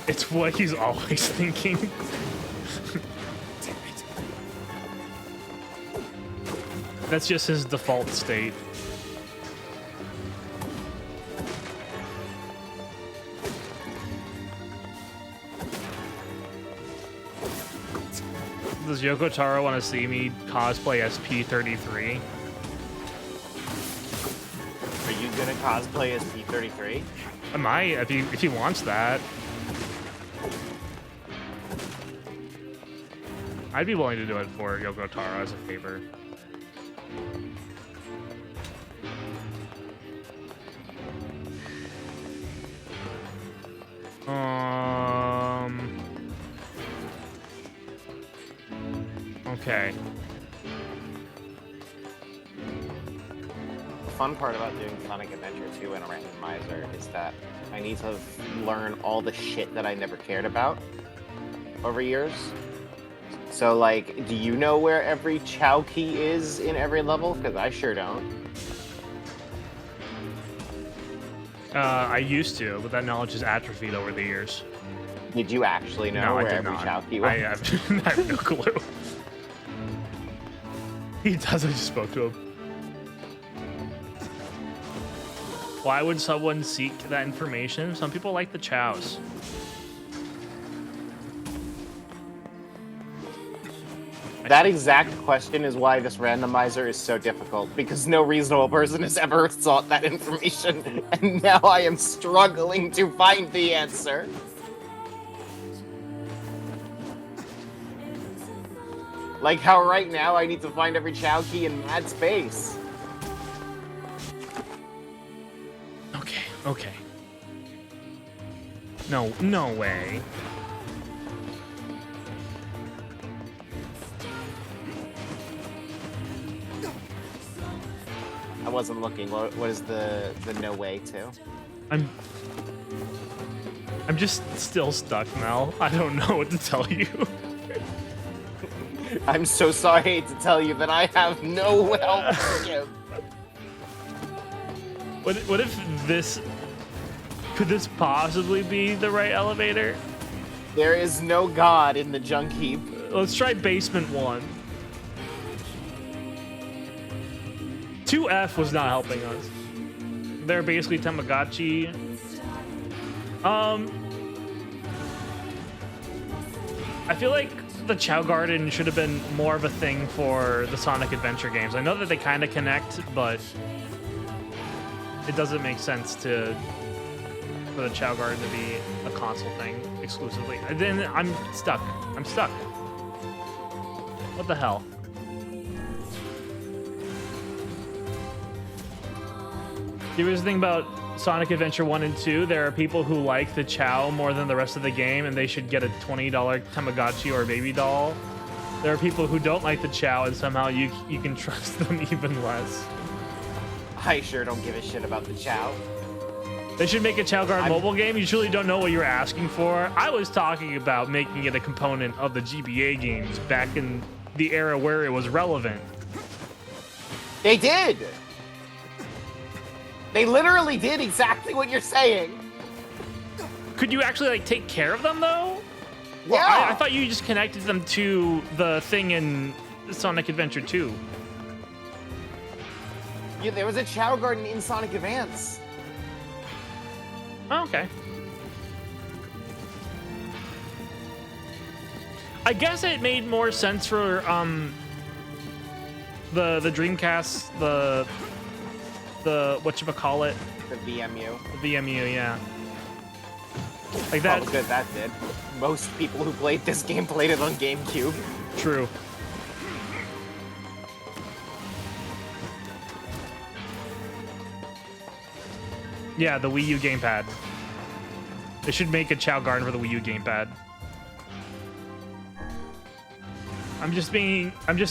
It's what he's always thinking. That's just his default state. Does Yoko Taro want to see me cosplay as P33? Are you gonna cosplay as P33? I might, if he wants that. I'd be willing to do it for Yoko Taro as a favor. Okay. The fun part about doing Sonic Adventure 2 in a randomizer is that I need to learn all the shit that I never cared about over years. So, like, do you know where every Chow key is in every level? Because I sure don't. I used to, but that knowledge has atrophied over the years. Did you actually know No, where I did every not. Chow key was? I have no clue. He does, I just spoke to him. Why would someone seek that information? Some people like the chows. That exact question is why this randomizer is so difficult, because no reasonable person has ever sought that information, and now I am struggling to find the answer. Like how right now I need to find every Chow key in mad space. Okay. No way. I wasn't looking. What is the no way to? I'm just still stuck, Mel. I don't know what to tell you. I'm so sorry to tell you that I have no help to give. What if this... Could this possibly be the right elevator? There is no god in the junk heap. Let's try basement 1. 2F was not helping us. They're basically Tamagotchi. I feel like the Chow Garden should have been more of a thing for the Sonic Adventure games. I know that they kind of connect, but it doesn't make sense for the Chow Garden to be a console thing exclusively. And then I'm stuck. What the hell? Here's the thing about Sonic Adventure 1 and 2. There are people who like the Chow more than the rest of the game, and they should get a $20 Tamagotchi or baby doll. There are people who don't like the Chow, and somehow you can trust them even less. I sure don't give a shit about the Chow. They should make a Chow Guard mobile game. You truly don't know what you're asking for. I was talking about making it a component of the GBA games back in the era where it was relevant. They did! They literally did exactly what you're saying. Could you actually, like, take care of them, though? Yeah! Well, I thought you just connected them to the thing in Sonic Adventure 2. Yeah, there was a Chow Garden in Sonic Advance. Oh, okay. I guess it made more sense for the Dreamcast, the whatchamacallit? The VMU. The VMU, yeah. Like that. Oh, good, that did. most people who played this game played it on GameCube. True. Yeah, the Wii U gamepad. They should make a Chow Garden for the Wii U gamepad. I'm just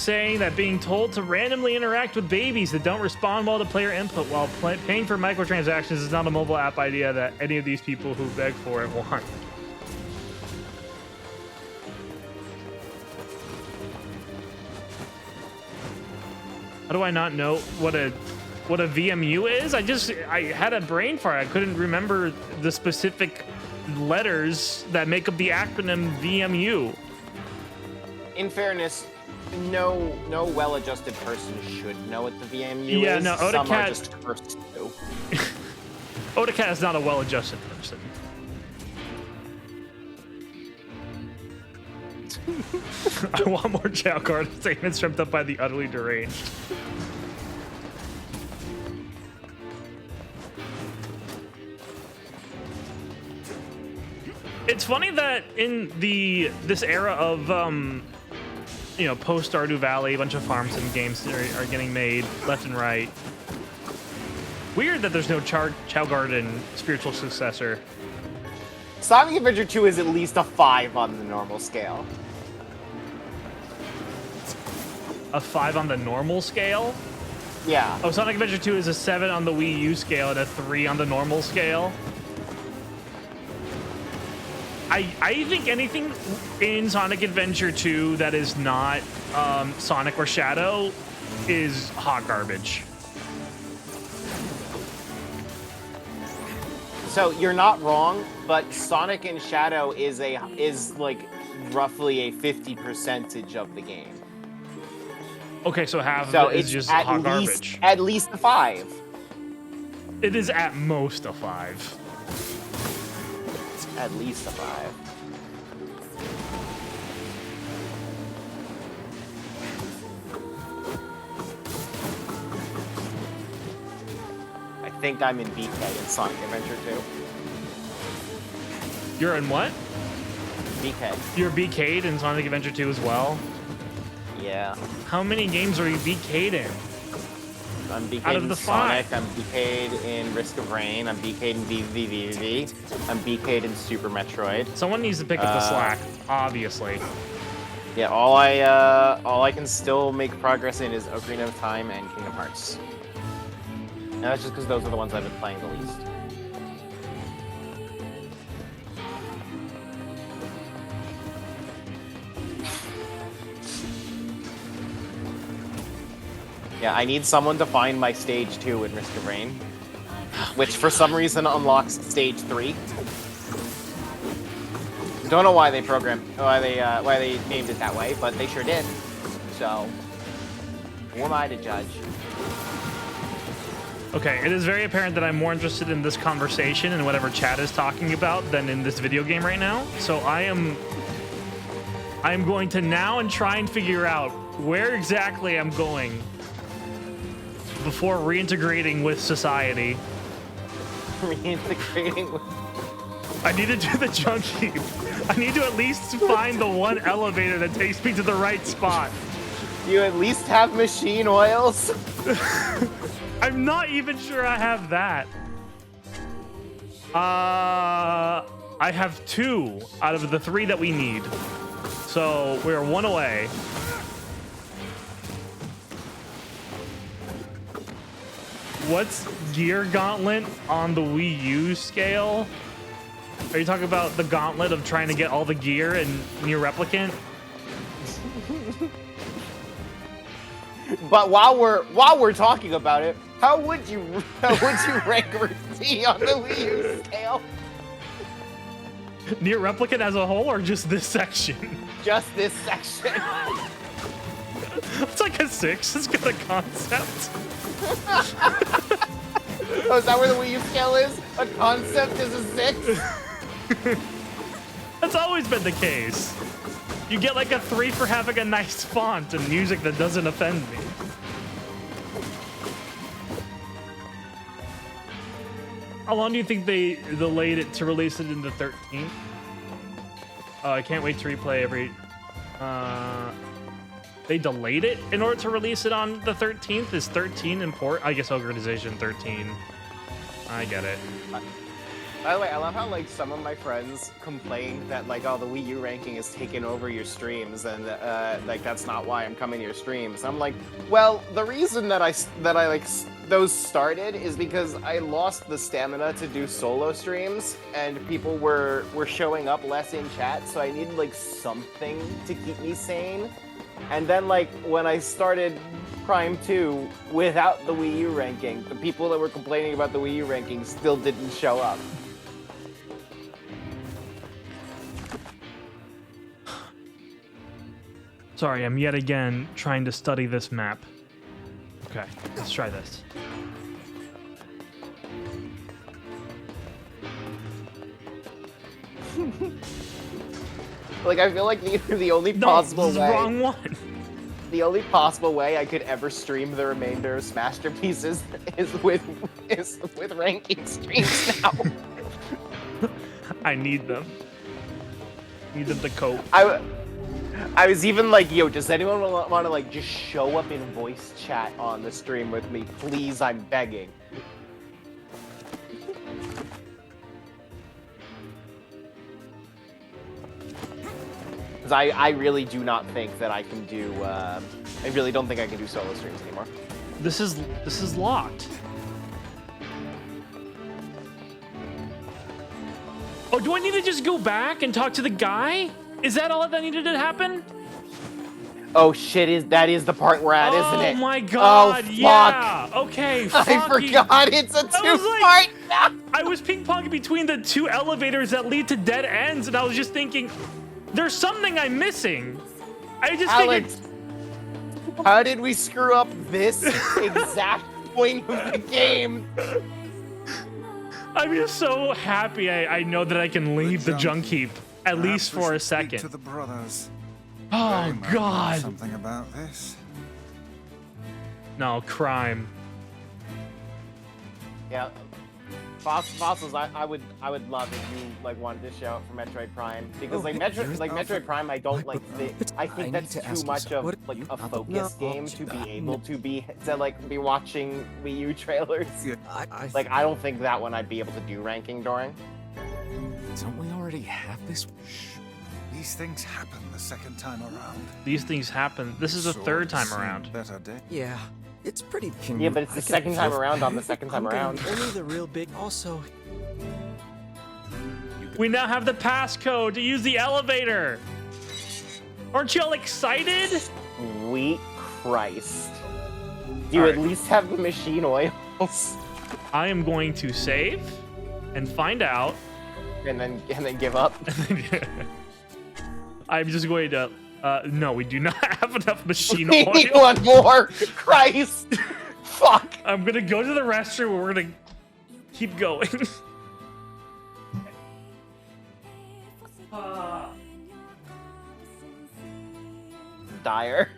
saying that being told to randomly interact with babies that don't respond well to player input while paying for microtransactions is not a mobile app idea that any of these people who beg for it want. How do I not know what a VMU is? I had a brain fart. I couldn't remember the specific letters that make up the acronym VMU. In fairness, no well-adjusted person should know what the VMU Yeah, is. no, Some are Otacat- just cursed to. Otacat is not a well-adjusted person. I want more Chow Garden statements trumped up by the utterly deranged. It's funny that in this era of post Stardew Valley, a bunch of farms and games are getting made left and right. Weird that there's no Chow Garden spiritual successor. Sonic Adventure 2 is at least a 5 on the normal scale. A 5 on the normal scale? Yeah. Oh, Sonic Adventure 2 is a 7 on the Wii U scale and a 3 on the normal scale. I think anything in Sonic Adventure 2 that is not Sonic or Shadow is hot garbage. So you're not wrong, but Sonic and Shadow is like roughly a 50% of the game. Okay, so half So of it is it's just at hot least, garbage. At least a 5. It is at most a 5. It's at least a 5. I think I'm in BK in Sonic Adventure 2. You're in what? BK. You're BK'd in Sonic Adventure 2 as well? Yeah. How many games are you BK'd in? I'm BK'd Out of in the Sonic, 5. I'm BK'd in Risk of Rain, I'm BK'd in VVVV, I'm BK'd in Super Metroid. Someone needs to pick up the slack, obviously. Yeah, all I can still make progress in is Ocarina of Time and Kingdom Hearts. And that's just because those are the ones I've been playing the least. Yeah, I need someone to find my stage 2 in Risk of Rain, which for some reason unlocks stage 3. Don't know why they named it that way, but they sure did. So, who am I to judge? Okay, it is very apparent that I'm more interested in this conversation and whatever chat is talking about than in this video game right now. So I am going to now and try and figure out where exactly I'm going before reintegrating with society. Reintegrating with... I need to do the junk heap. I need to at least find the one elevator that takes me to the right spot. You at least have machine oils? I'm not even sure I have that. I have 2 out of the 3 that we need. So we're 1 away. What's Gear Gauntlet on the Wii U scale? Are you talking about the gauntlet of trying to get all the gear in Nier Replicant? But while we're talking about it, how would you rank Root on the Wii U scale? Nier Replicant as a whole, or just this section? Just this section. It's like a 6. It's got a concept. Oh, is that where the Wii U scale is? A concept is a 6? That's always been the case. You get like a 3 for having a nice font and music that doesn't offend me. How long do you think they delayed it to release it in the 13th? Oh, I can't wait to replay every. They delayed it in order to release it on the 13th. Is 13 important? I guess Organization 13. I get it. By the way, I love how like some of my friends complain that like, oh, the Wii U ranking is taking over your streams, and like that's not why I'm coming to your streams. I'm like, well, the reason that I like those started is because I lost the stamina to do solo streams, and people were showing up less in chat, so I needed like something to keep me sane. And then like when I started Prime 2 without the Wii U ranking, the people that were complaining about the Wii U ranking still didn't show up. Sorry, I'm yet again trying to study this map. Okay, let's try this. Like, I feel like the only possible this is way... the wrong one. The only possible way I could ever stream the remainder of Masterpieces is with ranking streams now. I need them. Need them to cope. I was even like, yo, does anyone want to like just show up in voice chat on the stream with me? Please, I'm begging. Because I really do not think that I can do, I really don't think I can do solo streams anymore. This is locked. Oh, do I need to just go back and talk to the guy? Is that all that needed to happen? Oh shit, that is the part we're at, isn't it? Oh my god, oh, yeah! Okay, I forgot it's a two-part! I was ping-ponging between the two elevators that lead to dead ends, and I was just thinking, there's something I'm missing. I just Alex, how did we screw up this exact point of the game? I'm just so happy I know that I can leave the junk heap, at least for a second. To the brothers. Oh, God. Something about this. No, crime. Yeah. Fossils, I would love if you like wanted to show up for Metroid Prime, because Metroid Prime I don't like I think that's too much of like a focus game to be able to be watching Wii U trailers. Yeah, like I don't think that one I'd be able to do ranking during. Don't we already have this? These things happen the second time around. These things happen. This is the third time around. Better day. Yeah, it's pretty. Yeah, but it's the second time around on the second time around. Only the real big. Also, we now have the passcode to use the elevator. Aren't you all excited? Sweet Christ! Do you at least have the machine oils? I am going to save and find out, and then give up. I'm just going to. No, we do not have enough machine we oil. Need one more. Christ. Fuck. I'm gonna go to the restroom and we're gonna keep going. Dire.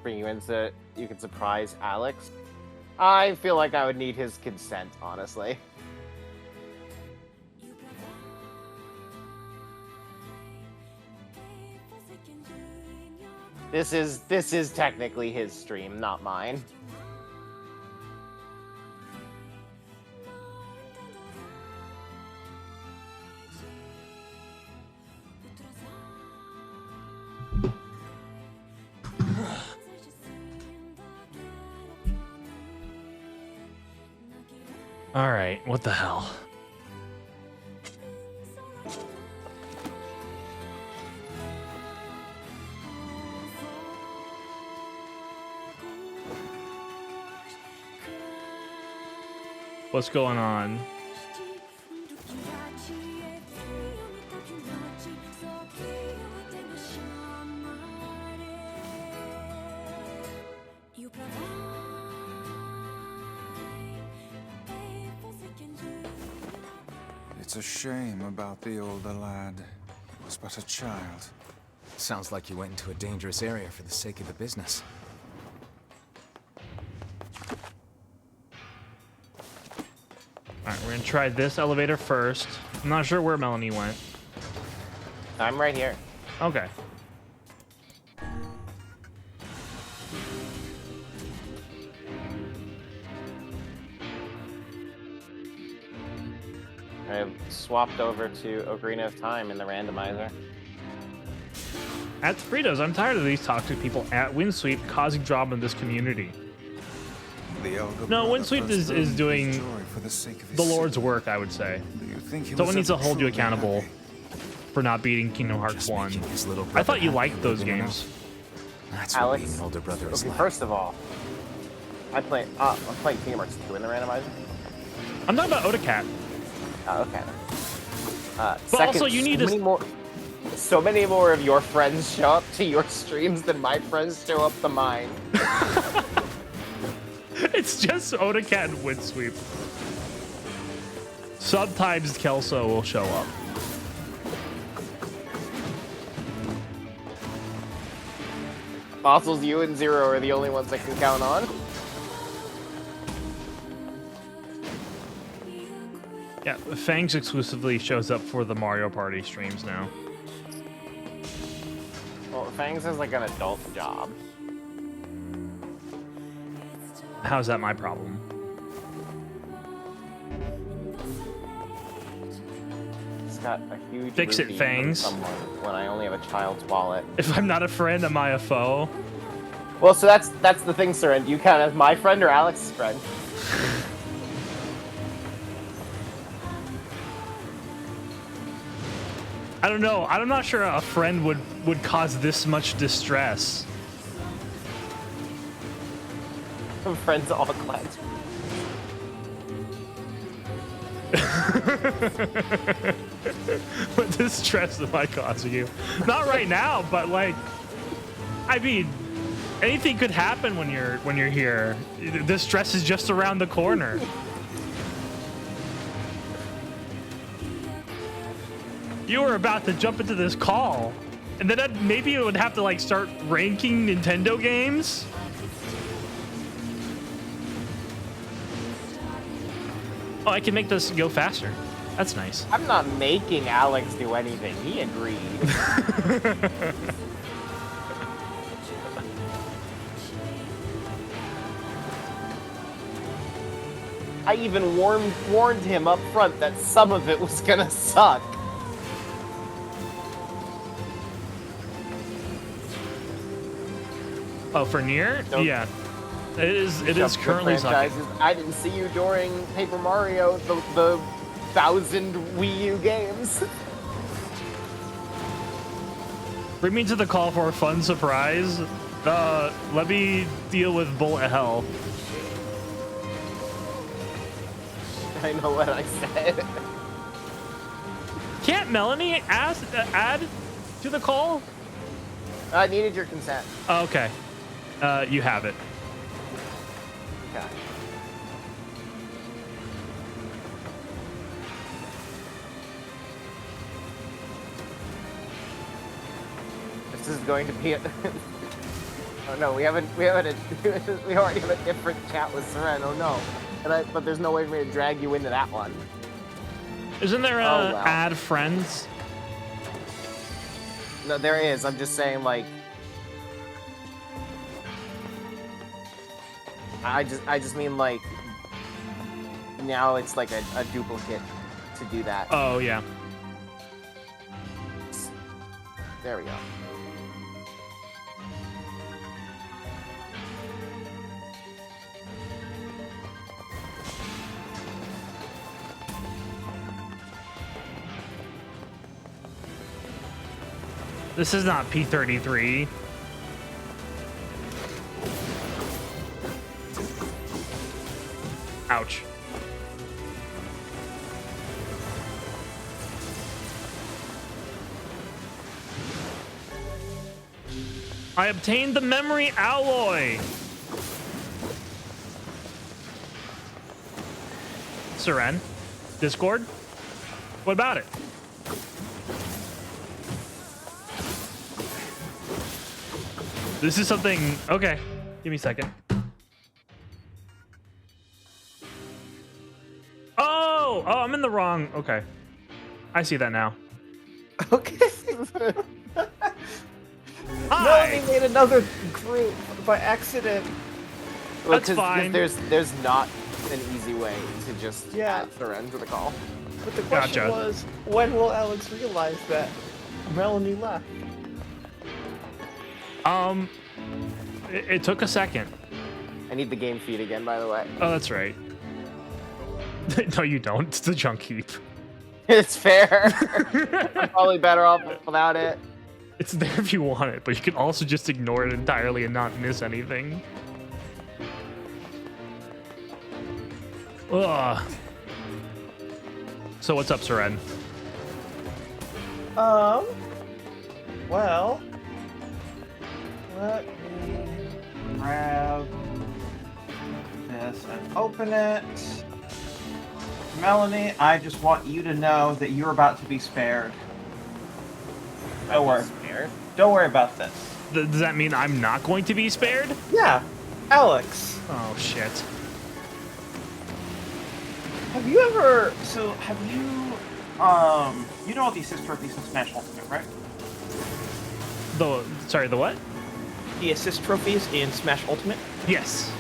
Bring you in so you can surprise Alex. I feel like I would need his consent, honestly. This is technically his stream, not mine. All right, what the hell? What's going on? It's a shame about the older lad. He was but a child. Sounds like you went into a dangerous area for the sake of the business. Alright, we're gonna try this elevator first. I'm not sure where Melanie went. I'm right here. Okay. I've swapped over to Ocarina of Time in the randomizer. At Fritos, I'm tired of these toxic people at Windsweep causing drama in this community. No, Windsweep is doing the Lord's work, I would say. Someone needs to hold you accountable for not beating Kingdom Hearts 1. I thought you liked those games. That's Alex, what being an older brother is okay, like. first of all, I'm playing Kingdom Hearts 2 in the randomizer. I'm talking about Otacat. Oh, okay. But Second, also, you need to... So many more of your friends show up to your streams than my friends show up to mine. It's just Otacat and Windsweep. Sometimes Kelso will show up. Fossils, you and Zero are the only ones I can count on. Yeah, Fangs exclusively shows up for the Mario Party streams now. Well, Fangs has like an adult job. How's that my problem? It's got a huge Fix it, rupee Fangs. from someone when I only have a child's wallet. If I'm not a friend, am I a foe? Well, so that's the thing, sir. And do you count as my friend or Alex's friend? I don't know. I'm not sure a friend would cause this much distress. Friends all glad. What distress am I causing you? Not right now, but like, I mean, anything could happen when you're here. This stress is just around the corner. You were about to jump into this call, and then maybe it would have to like start ranking Nintendo games. Oh, I can make this go faster. That's nice. I'm not making Alex do anything. He agreed. I even warned him up front that some of it was gonna suck. Oh, for Nier? Nope. Yeah. It is currently sucking. I didn't see you during Paper Mario, the 1,000 Wii U games. Bring me to the call for a fun surprise. Let me deal with Bullet Hell. I know what I said. Can't Melanie add to the call? I needed your consent. Oh, okay. You have it. Okay. This is going to be. Oh no, we already have a different chat with Seren. Oh no, but there's no way for me to drag you into that one. Isn't there Oh, wow. add friends? No, there is. I'm just saying, like. I just mean like now it's like a duplicate to do that. Oh yeah. There we go. This is not P33. Ouch. I obtained the memory alloy. Seren, Discord. What about it? This is something. Okay, give me a second. Oh, I'm in the wrong. Okay, I see that now. Okay. Hi. Melanie made another group by accident. Well, That's fine. There's not an easy way to just Yeah. add Seren to the call. But the question Gotcha. was, when will Alex realize that Melanie left? It took a second. I need the game feed again, by the way. Oh, that's right. No, you don't. It's the junk heap. It's fair. I'm probably better off without it. It's there if you want it, but you can also just ignore it entirely and not miss anything. Ugh. So what's up, Seren? Well, let me grab this and open it. Melanie, I just want you to know that you're about to be spared. Don't worry. Spared? Don't worry about this. Does that mean I'm not going to be spared? Yeah, Alex. Oh, shit. Have you ever? So have you? You know all the assist trophies in Smash Ultimate, right? Sorry, the what? The assist trophies in Smash Ultimate. Yes.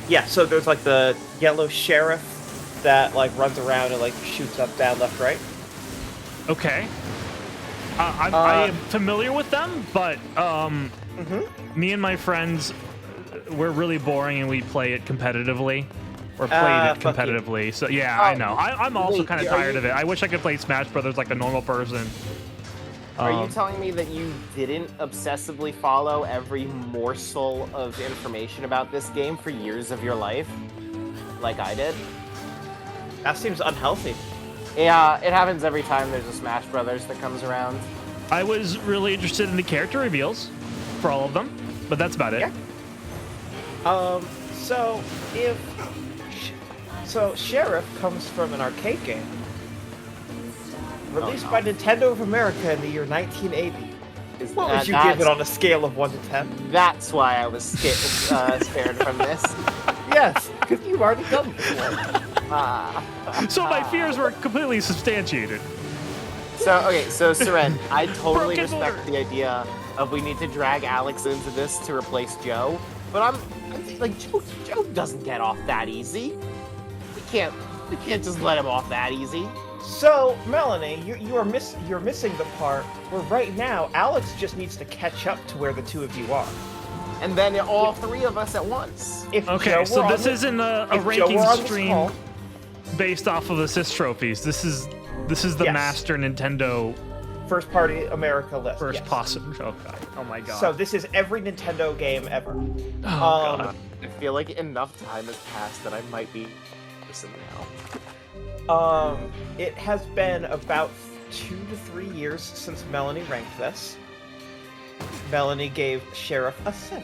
Yeah. So there's like the yellow sheriff that like runs around and like shoots up, down, left, right. Okay. I am familiar with them, but me and my friends, we're really boring and we play it competitively. Or played it competitively. So yeah, I know. I'm also kind of tired of it. I wish I could play Smash Brothers like a normal person. Are you telling me that you didn't obsessively follow every morsel of information about this game for years of your life? Like I did? That seems unhealthy. Yeah, it happens every time there's a Smash Brothers that comes around. I was really interested in the character reveals for all of them, but that's about it. Yeah. So Sheriff comes from an arcade game released by Nintendo of America in the year 1980. What would you give it on a scale of 1 to 10? That's why I was spared from this. Yes, because you've already done it before. So my fears were completely substantiated. So Seren, I totally respect the idea of we need to drag Alex into this to replace Joe, but I'm like Joe doesn't get off that easy. We can't just let him off that easy. So Melanie, you're missing the part where right now Alex just needs to catch up to where the two of you are. And then all three of us at once. Okay, so this isn't a ranking stream based off of assist trophies. This is the Master Nintendo first party America list. First possible. Okay. Oh my god. So this is every Nintendo game ever. Oh god. I feel like enough time has passed that I might be listening now. It has been about 2 to 3 years since Melanie ranked this. Melanie gave Sheriff a 7.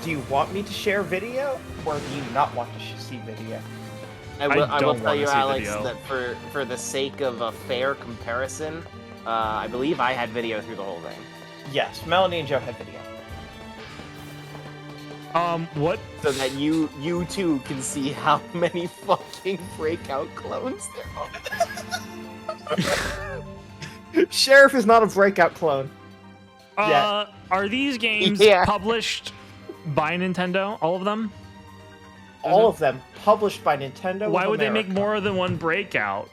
Do you want me to share video, or do you not want to see video? I will tell you, Alex, that for the sake of a fair comparison, I believe I had video through the whole thing. Yes, Melanie and Joe had video. What? So that you too can see how many fucking breakout clones there are. Sheriff is not a breakout clone. Are these games published by Nintendo? All of them? All of them published by Nintendo. Why would they make more than one breakout?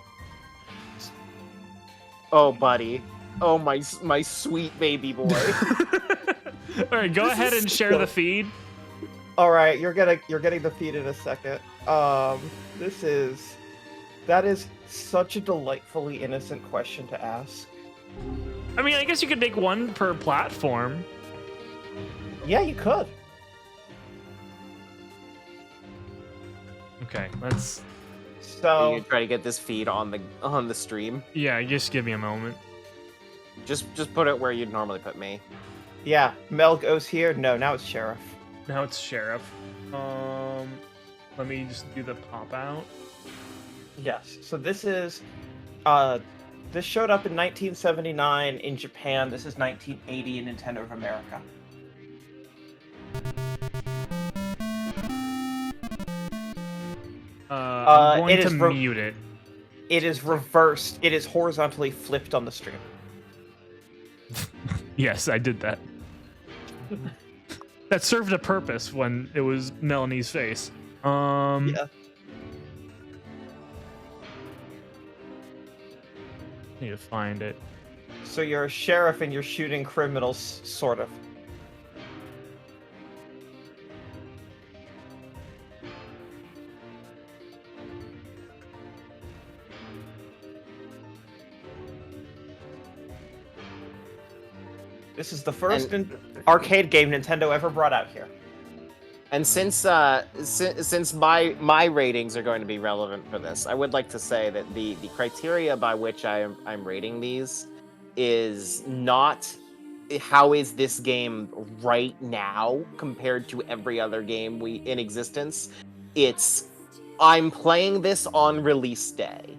Oh, buddy. Oh, my sweet baby boy. All right, go ahead and share the feed. All right, you're getting the feed in a second. That is such a delightfully innocent question to ask. I mean, I guess you could make one per platform. Yeah, you could. Okay, let's. So you try to get this feed on the stream. Yeah, just give me a moment. Just put it where you'd normally put me. Yeah, Mel goes here. No, now it's Sheriff. Now it's Sheriff. Let me just do the pop out. Yes. So this is This showed up in 1979 in Japan. This is 1980 in Nintendo of America. I'm going it to is mute it. It is reversed. It is horizontally flipped on the stream. Yes, I did that. That served a purpose when it was Melanie's face. Yeah. Need to find it. So you're a sheriff and you're shooting criminals, sort of. This is the first arcade game Nintendo ever brought out here. And since my ratings are going to be relevant for this, I would like to say that the criteria by which I'm rating these is not how is this game right now compared to every other game in existence. It's I'm playing this on release day.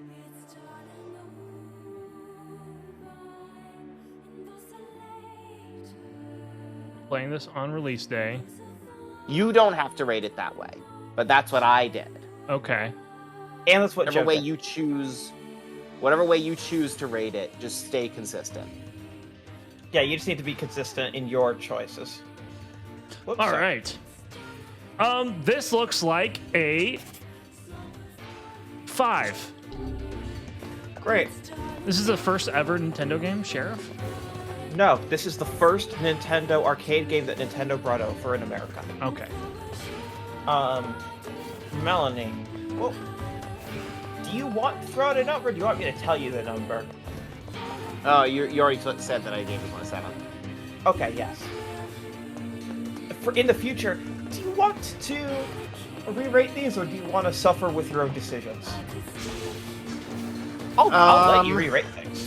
Playing this on release day. You don't have to rate it that way, but that's what I did. Okay. And that's what whatever Joe way did. whatever way you choose to rate it, just stay consistent. Yeah, you just need to be consistent in your choices. Whoops, All sorry. right. This looks like a 5. Great. This is the first ever Nintendo game, Sheriff? No, this is the first Nintendo arcade game that Nintendo brought over in America. Okay. Melanie, well, do you want to throw out a number, or do you want me to tell you the number? Oh, you already said that I gave this one a 7. Okay, yes. For in the future, do you want to re-rate these, or do you want to suffer with your own decisions? I'll let you re-rate things.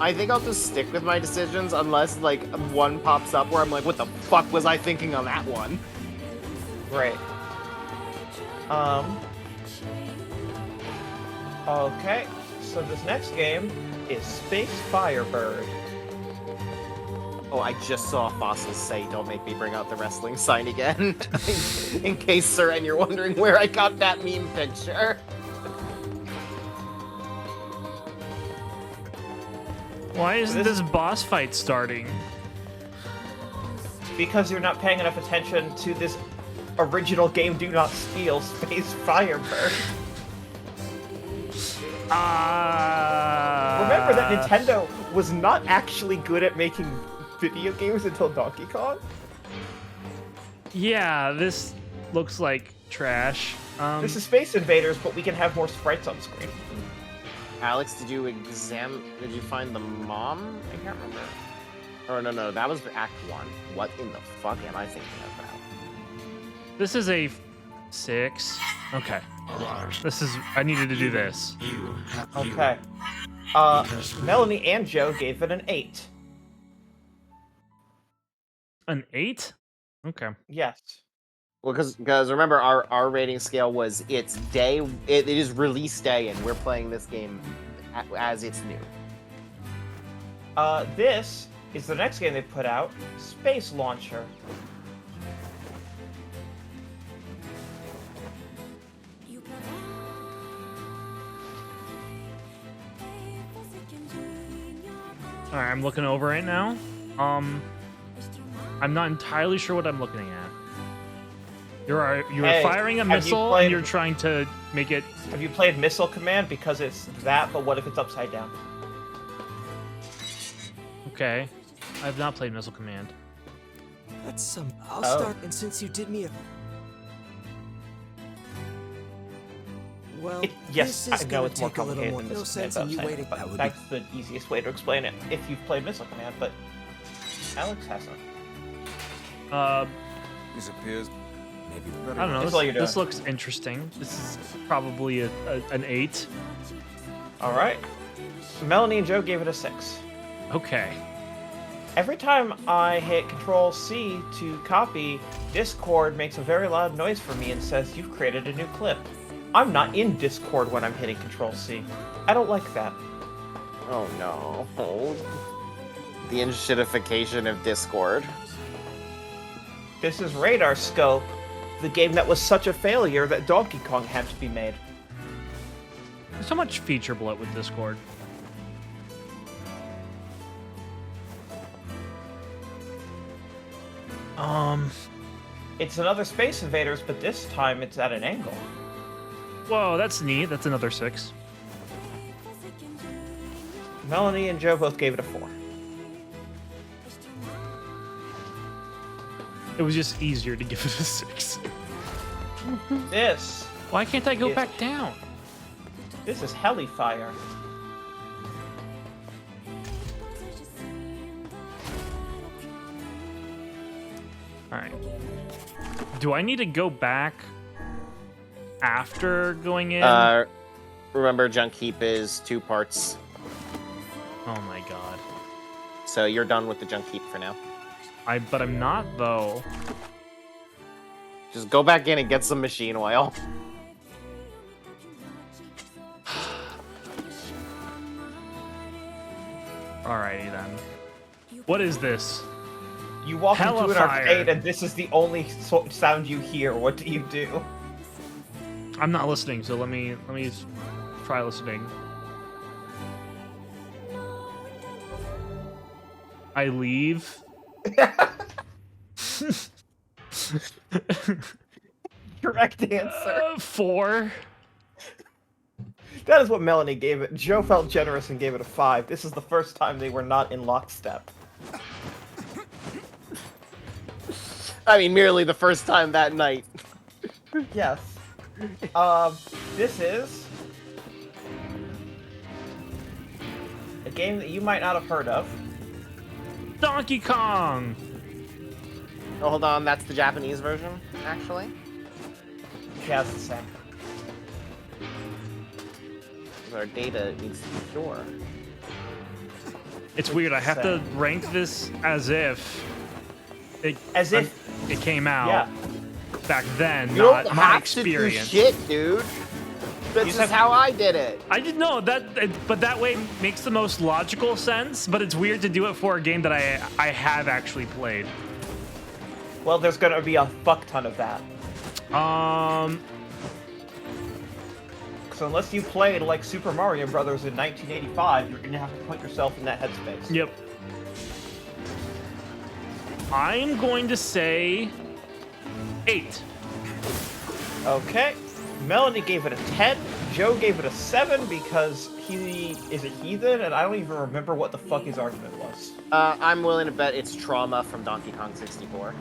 I think I'll just stick with my decisions unless, like, one pops up where I'm like, what the fuck was I thinking on that one? Great. Okay, so this next game is Space Firebird. Oh, I just saw Fossils say, don't make me bring out the wrestling sign again. In case, sir, and you're wondering where I got that meme picture. Why isn't this boss fight starting? Because you're not paying enough attention to this original game Do Not Steal, Space Firebird. Remember that Nintendo was not actually good at making video games until Donkey Kong? Yeah, this looks like trash. This is Space Invaders, but we can have more sprites on screen. Alex, did you find the mom? I can't remember. Or no, that was Act 1. What in the fuck am I thinking about? This is a 6. Okay. I needed to do this. Okay. Melanie and Joe gave it an 8. An 8? Okay. Yes. Well, because remember, our rating scale was it is release day, and we're playing this game as it's new. This is the next game they put out, Space Launcher. Alright, I'm looking over it now. I'm not entirely sure what I'm looking at. You're firing a missile and you're trying to make it... Have you played Missile Command? Because it's that, but what if it's upside down? Okay. I have not played Missile Command. That's some... I'll start, and since you did me a... Well, yes, this is I know gonna it's more take a little complicated more. than No Missile Command, sense in you but waiting. That would that's the easiest way to explain it, if you've played Missile Command, but Alex hasn't. Disappears. Maybe the better I don't know. That's all you're This doing. looks interesting. This is probably an 8. Alright. Melanie and Joe gave it a 6. Okay. Every time I hit Control-C to copy, Discord makes a very loud noise for me and says, "You've created a new clip." I'm not in Discord when I'm hitting Control-C. I don't like that. Oh no. The inshitification of Discord. This is Radar Scope, the game that was such a failure that Donkey Kong had to be made. There's so much feature bloat with Discord. It's another Space Invaders, but this time it's at an angle. Whoa, that's neat. That's another 6. Melanie and Joe both gave it a 4. It was just easier to give it a 6. This. Why can't I go is- back down? This is Hellfire. Alright. Do I need to go back after going in? Remember, Junk Heap is 2 parts, Oh my god. so you're done with the Junk Heap for now. But I'm not, though. Just go back in and get some machine oil. Alrighty then. What is this? You walk into an Hellfire. arcade and this is the only sound you hear. What do you do? I'm not listening, so let me try listening. I leave. Correct answer. 4. That is what Melanie gave it. Joe felt generous and gave it a 5. This is the first time they were not in lockstep. I mean, merely the first time that night. Yes. This is a game that you might not have heard of. Donkey Kong! Oh, hold on, that's the Japanese version, actually. Yeah, it's the same. Our data needs to be pure. It's weird, I have to rank this as if it came out back then, You not don't my have experience. to do shit, dude. This is how I did it. I didn't know but that way makes the most logical sense. But it's weird to do it for a game that I have actually played. Well, there's gonna be a fuck ton of that. So unless you played like Super Mario Brothers in 1985, you're gonna have to put yourself in that headspace. Yep. I'm going to say 8. Okay. Melanie gave it a 10. Joe gave it a 7 because he is a heathen, and I don't even remember what the fuck his argument was. I'm willing to bet it's Trauma from Donkey Kong 64.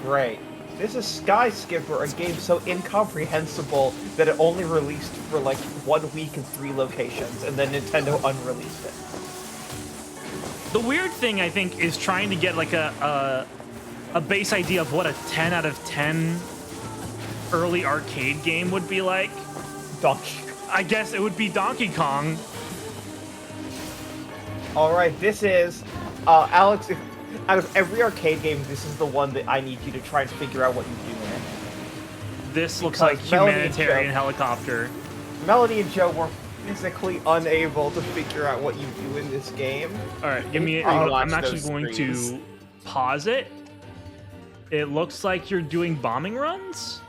Great. This is Sky Skipper, a game so incomprehensible that it only released for like 1 week in 3 locations, and then Nintendo unreleased it. The weird thing, I think, is trying to get like a base idea of what a 10 out of 10 early arcade game would be like. Donkey. I guess it would be Donkey Kong. Alright, this is, Alex, out of every arcade game, this is the one that I need you to try and figure out what you do in it. This looks Because like Melanie and humanitarian Joe- helicopter. Melanie and Joe were physically unable to figure out what you do in this game. Alright, give me I'll watch I'm actually those going screens. to pause it. It looks like you're doing bombing runs?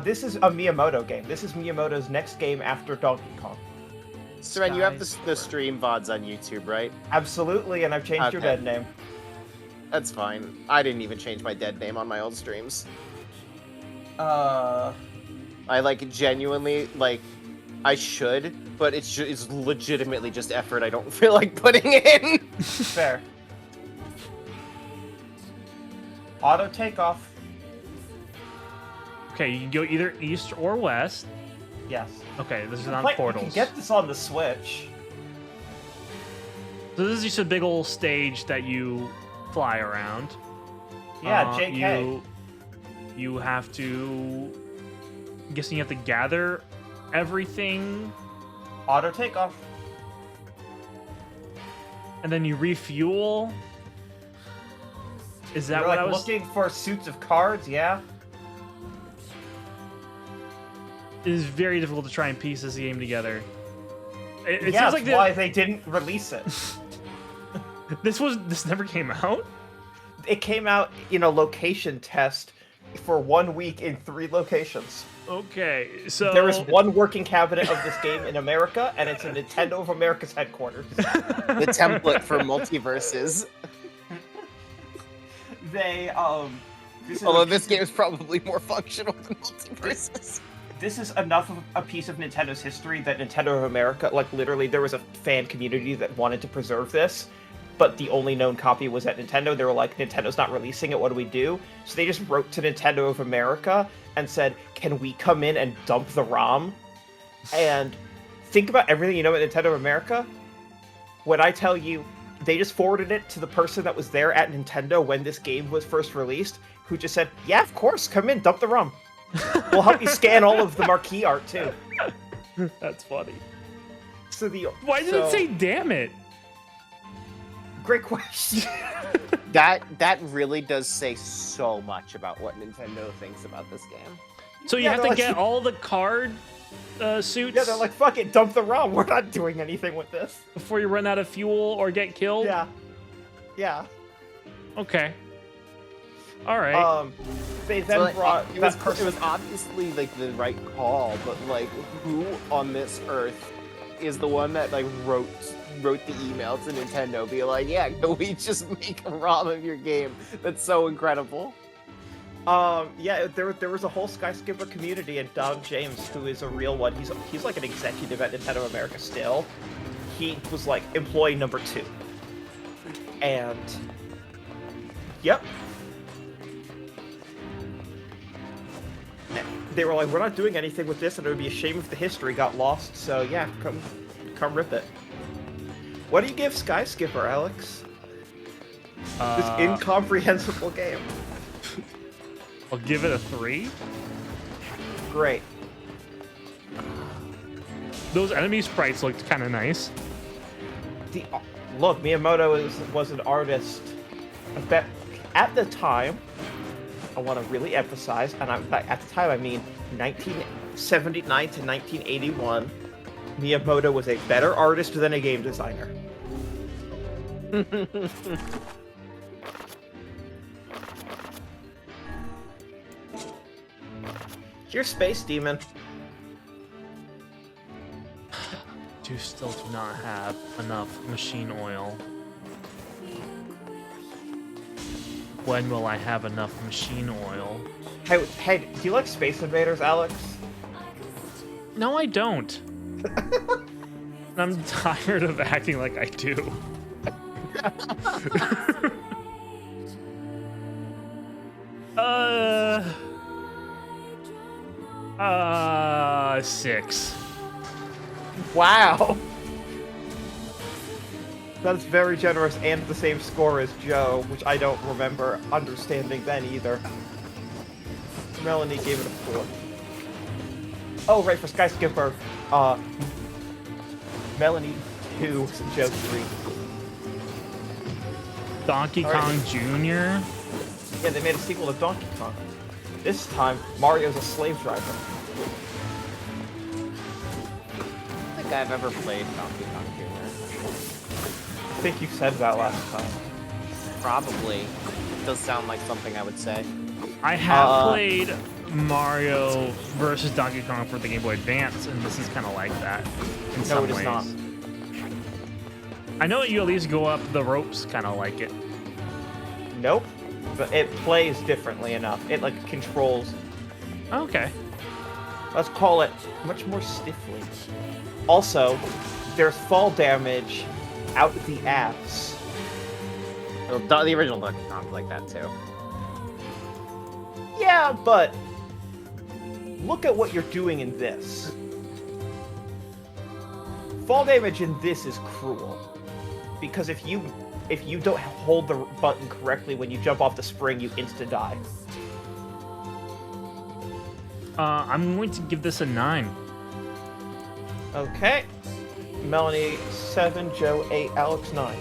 This is a Miyamoto game. This is Miyamoto's next game after Donkey Kong. Sven, you have the stream VODs on YouTube, right? Absolutely, and I've changed your Okay. dead name. That's fine. I didn't even change my dead name on my old streams. Uh... I, like, genuinely, like, I should, but it's legitimately just effort I don't feel like putting in. Fair. Auto takeoff. Okay, you can go either east or west. Yes. Okay, this is You on can portals. get this on the Switch. So this is just a big old stage that you fly around. Yeah, JK. You have to... I'm guessing you have to gather everything. Auto takeoff. And then you refuel. Is that You're what like I was... looking for suits of cards, yeah? is very difficult to try and piece this game together. It yeah, seems like that's why they didn't release it. This never came out? It came out in a location test for 1 week in 3 locations. Okay, so... There is one working cabinet of this game in America, and it's in Nintendo of America's headquarters. The template for multiverses. They, Although this game is probably more functional than multiverses. This is enough of a piece of Nintendo's history that Nintendo of America, like, literally, there was a fan community that wanted to preserve this, but the only known copy was at Nintendo. They were like, Nintendo's not releasing it, what do we do? So they just wrote to Nintendo of America and said, can we come in and dump the ROM? And think about everything you know at Nintendo of America. When I tell you, they just forwarded it to the person that was there at Nintendo when this game was first released, who just said, yeah, of course, come in, dump the ROM. We'll help you scan all of the marquee art, too. That's funny. So Why did it say damn it? Great question. That really does say so much about what Nintendo thinks about this game. So you have to get all the card suits? Yeah, they're like, fuck it, dump the ROM. We're not doing anything with this. Before you run out of fuel or get killed? Yeah. Yeah. Okay. All right. They then brought... It was obviously, like, the right call, but, like, who on this earth is the one that, like, wrote the email to Nintendo, be like, yeah, can we just make a ROM of your game? That's so incredible. Yeah, there was a whole Skyscraper community, and Don James, who is a real one, he's like an executive at Nintendo America still. He was like employee number 2. And yep. They were like, we're not doing anything with this, and it would be a shame if the history got lost, so yeah, come rip it. What do you give Skyscraper, Alex? This incomprehensible game. I'll give it a 3. Great. Those enemy sprites looked kind of nice. Look, Miyamoto was an artist. At the time, I want to really emphasize, and at the time I mean 1979 to 1981, Miyamoto was a better artist than a game designer. Here's Space Demon. Still do not have enough machine oil. When will I have enough machine oil? Hey, do you like Space Invaders, Alex? No, I don't. I'm tired of acting like I do. 6. Wow. That's very generous and the same score as Joe, which I don't remember understanding then either. Melanie gave it a 4. Oh, right, for Skyscraper, Melanie 2, Joe 3. Donkey Kong Jr.? Yeah, they made a sequel to Donkey Kong. This time, Mario's a slave driver. I don't think I've ever played Donkey Kong Jr. I think you said that last time. Probably. It does sound like something I would say. I have played Mario versus Donkey Kong for the Game Boy Advance, and this is kind of like that in some ways. No, it is not. I know you at least go up the ropes kind of like it. Nope. But it plays differently enough. It, like, controls... Okay. Let's call it much more stiffly. Also, there's fall damage out the ass. Well, the original Donkey Kong's like that, too. Yeah, but... look at what you're doing in this. Fall damage in this is cruel. Because if you don't hold the button correctly when you jump off the spring, you insta-die. I'm going to give this a 9. Okay. Melanie, 7, Joe, 8, Alex, 9.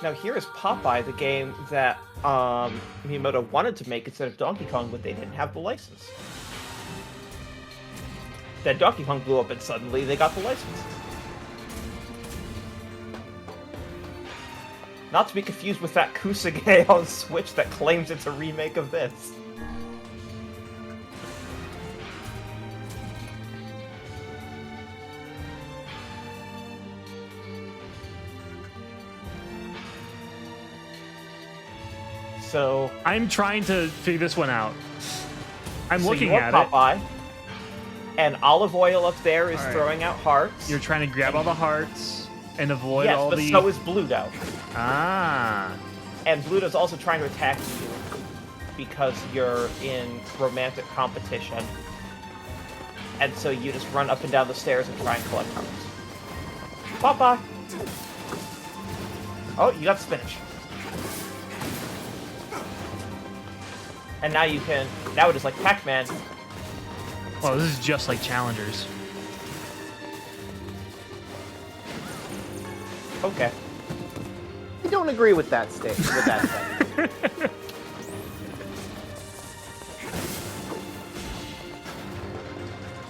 Now here is Popeye, the game that Miyamoto wanted to make instead of Donkey Kong, but they didn't have the license. Then Donkey Kong blew up and suddenly they got the license. Not to be confused with that Kusage on Switch that claims it's a remake of this. So I'm trying to figure this one out. I'm looking you at are Popeye, and Olive Oil up there is Alright. throwing out hearts. You're trying to grab all the hearts and avoid yes, all but the. so is Bluto. Ah. And Bluto's also trying to attack you because you're in romantic competition. And so you just run up and down the stairs and try and collect hearts. Popeye! Oh, you got spinach. And now you can... Now it is like Pac-Man. Well, this is just like Challengers. Okay. I don't agree with that statement. With that statement.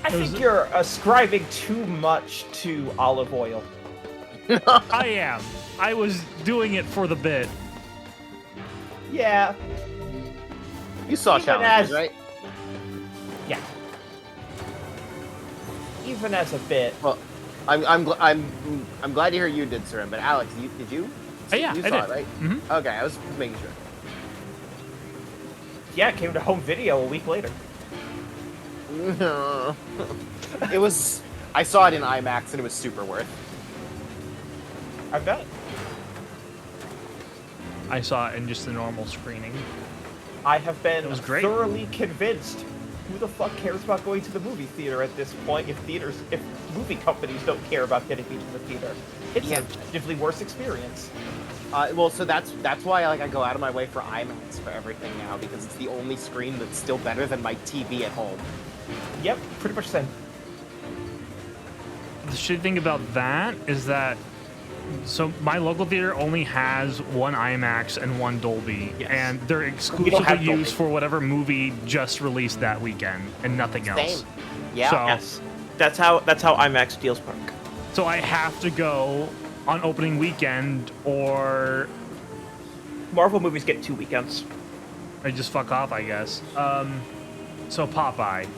I think you're ascribing too much to Olive Oil. I am. I was doing it for the bit. Yeah. You saw Even Challengers, as- right? Yeah. Even as a bit. Well, I'm glad to hear you did, Sir. But Alex, did you? Oh, yeah, you I saw did. it, right? Mm-hmm. Okay, I was making sure. Yeah, it came to home video a week later. No. It was. I saw it in IMAX and it was super worth. I bet. I saw it in just the normal screening. I have been It was great. thoroughly convinced. Who the fuck cares about going to the movie theater at this point if movie companies don't care about getting you to the theater? It's an objectively worse experience. Well, so that's why I go out of my way for IMAX for everything now, because it's the only screen that's still better than my TV at home. Yep, pretty much same. The shitty thing about that is that so my local theater only has one IMAX and one Dolby, and they're exclusively have Dolby. used for whatever movie just released that weekend and nothing else. Same. Yeah. So, Yes. That's how IMAX deals work. so I have to go on opening weekend, or Marvel movies get 2 weekends. I just fuck off, I guess. So Popeye,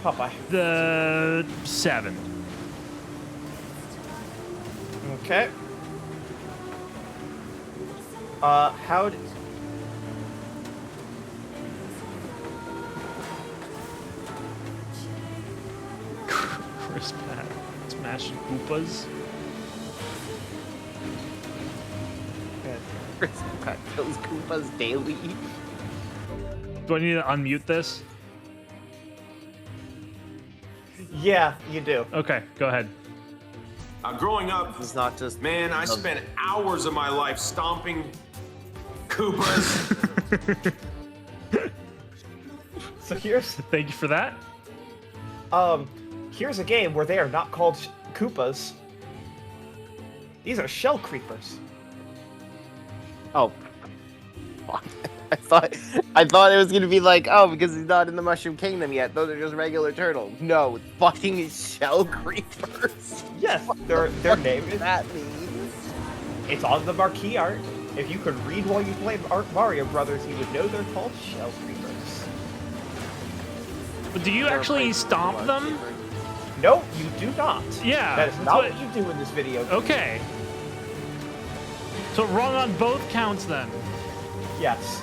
Popeye. the 7. Okay. How did... Chris Pratt smashing Koopas. Chris Pratt kills Koopas daily. Do I need to unmute this? Yeah, you do. Okay, go ahead. Growing up, It's not just man, I spent hours of my life stomping Koopas. So here's Thank you for that. here's a game where they are not called Koopas. These are shell creepers. Oh. I thought it was gonna be like, oh, because he's not in the Mushroom Kingdom yet. Those are just regular turtles. No, it's fucking shell creepers. Yes, their name is. That means. It's on the marquee art. If you could read while you play Mario Brothers, you would know they're called shell creepers. But do you actually stomp them? No, you do not. Yeah, That is that's not what- what you do in this video. Okay. So wrong on both counts then. Yes.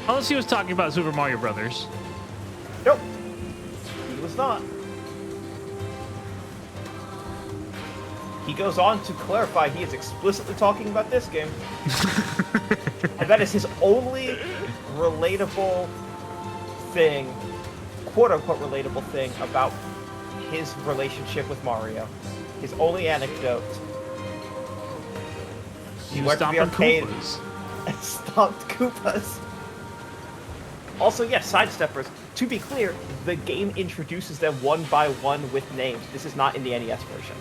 Unless he was talking about Super Mario Brothers. Nope. He was not. He goes on to clarify he is explicitly talking about this game. And that is his only relatable thing, quote-unquote relatable thing, about his relationship with Mario. His only anecdote. He went was to the stomping arcade Koopas. and stomped Koopas. Also, yes, sidesteppers. To be clear, the game introduces them one by one with names. This is not in the NES version.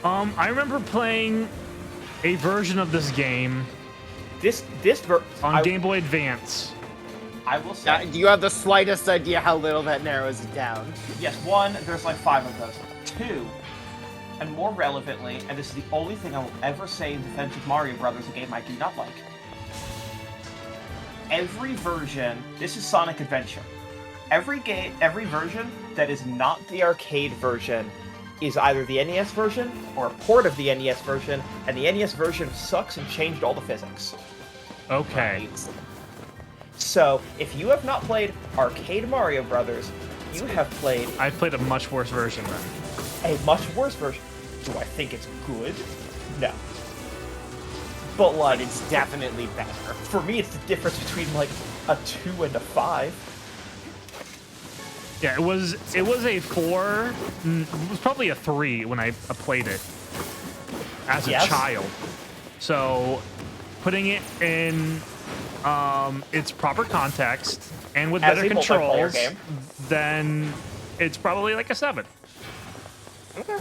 I remember playing a version of this game on Game Boy Advance. I will say. Do you have the slightest idea how little that narrows it down? Yes, one, there's like 5 of those. 2, and more relevantly, and this is the only thing I will ever say in defense of Mario Brothers, a game I do not like. Every version, this is Sonic Adventure. Every version that is not the arcade version is either the NES version or a port of the NES version, and the NES version sucks and changed all the physics. Okay. Right. So, if you have not played arcade Mario Brothers, you have played... I've played a much worse version then. A much worse version. Do I think it's good? No. But, like... It's definitely better. For me, it's the difference between, like, a 2 and a 5. Yeah, it was a 4. It was probably a 3 when I played it as a child. So, putting it in its proper context and with better controls, then it's probably like a 7. Okay.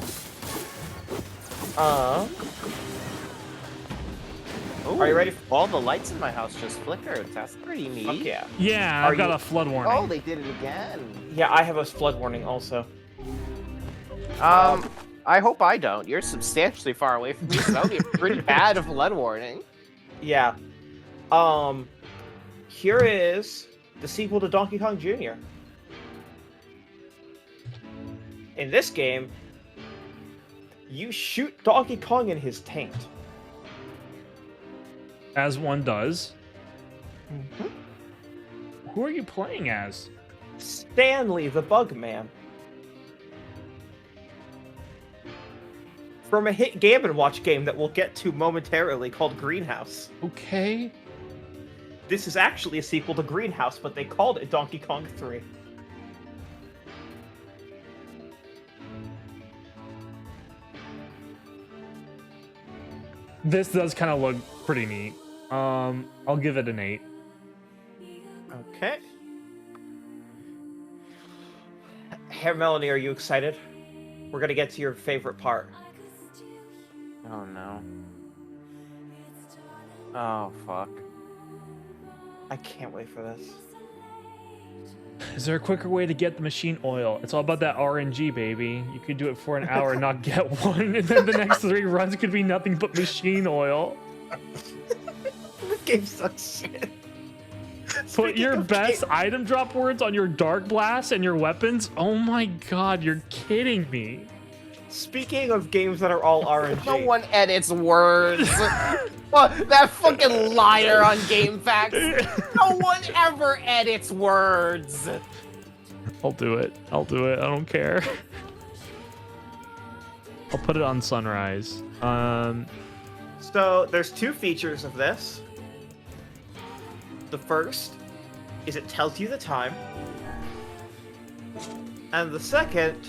Ooh, are you ready? All the lights in my house just flickered. That's pretty neat. Fuck yeah. Yeah, I've got a flood warning. Oh, they did it again. Yeah, I have a flood warning also. I hope I don't. You're substantially far away from me, so that would be a pretty bad flood warning. Yeah. Here is the sequel to Donkey Kong Jr. In this game, you shoot Donkey Kong in his taint. As one does. Mm-hmm. Who are you playing as? Stanley the Bug Man. From a hit Game & Watch game that we'll get to momentarily called Greenhouse. Okay. This is actually a sequel to Greenhouse, but they called it Donkey Kong 3. This does kind of look pretty neat. I'll give it an 8. Okay. Hey, Melanie, are you excited? We're gonna get to your favorite part. Oh no. Oh fuck. I can't wait for this. Is there a quicker way to get the machine oil? It's all about that RNG, baby. You could do it for an hour and not get one, and then the next 3 runs could be nothing but machine oil. This game sucks shit. Put your best item drop words on your Dark Blast and your weapons? Oh my god, you're kidding me. Speaking of games that are all RNG... No one edits words. Well, that fucking liar on GameFAQs. No one ever edits words. I'll do it. I don't care. I'll put it on Sunrise. So, there's 2 features of this. The first is it tells you the time. And the second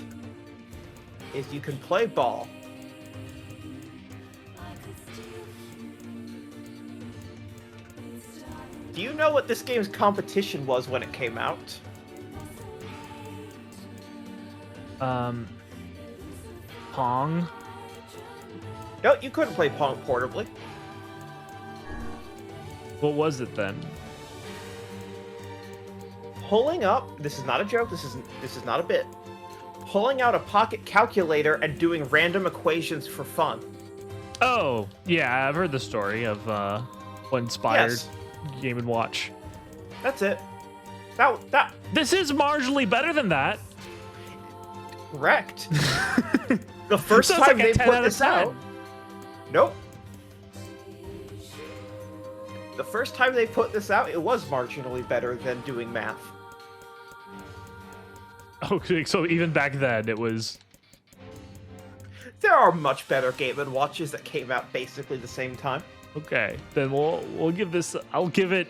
is you can play ball. Do you know what this game's competition was when it came out? Pong? No, you couldn't play Pong portably. What was it then? Pulling up, this is not a joke, this is not a bit. Pulling out a pocket calculator and doing random equations for fun. Oh, yeah, I've heard the story of what inspired Game & Watch. That's it. This is marginally better than that. Correct. The first time they put this out. Nope. The first time they put this out, it was marginally better than doing math. Okay, so even back then, it was... There are much better Game & Watches that came out basically the same time. Okay, then we'll give this... I'll give it...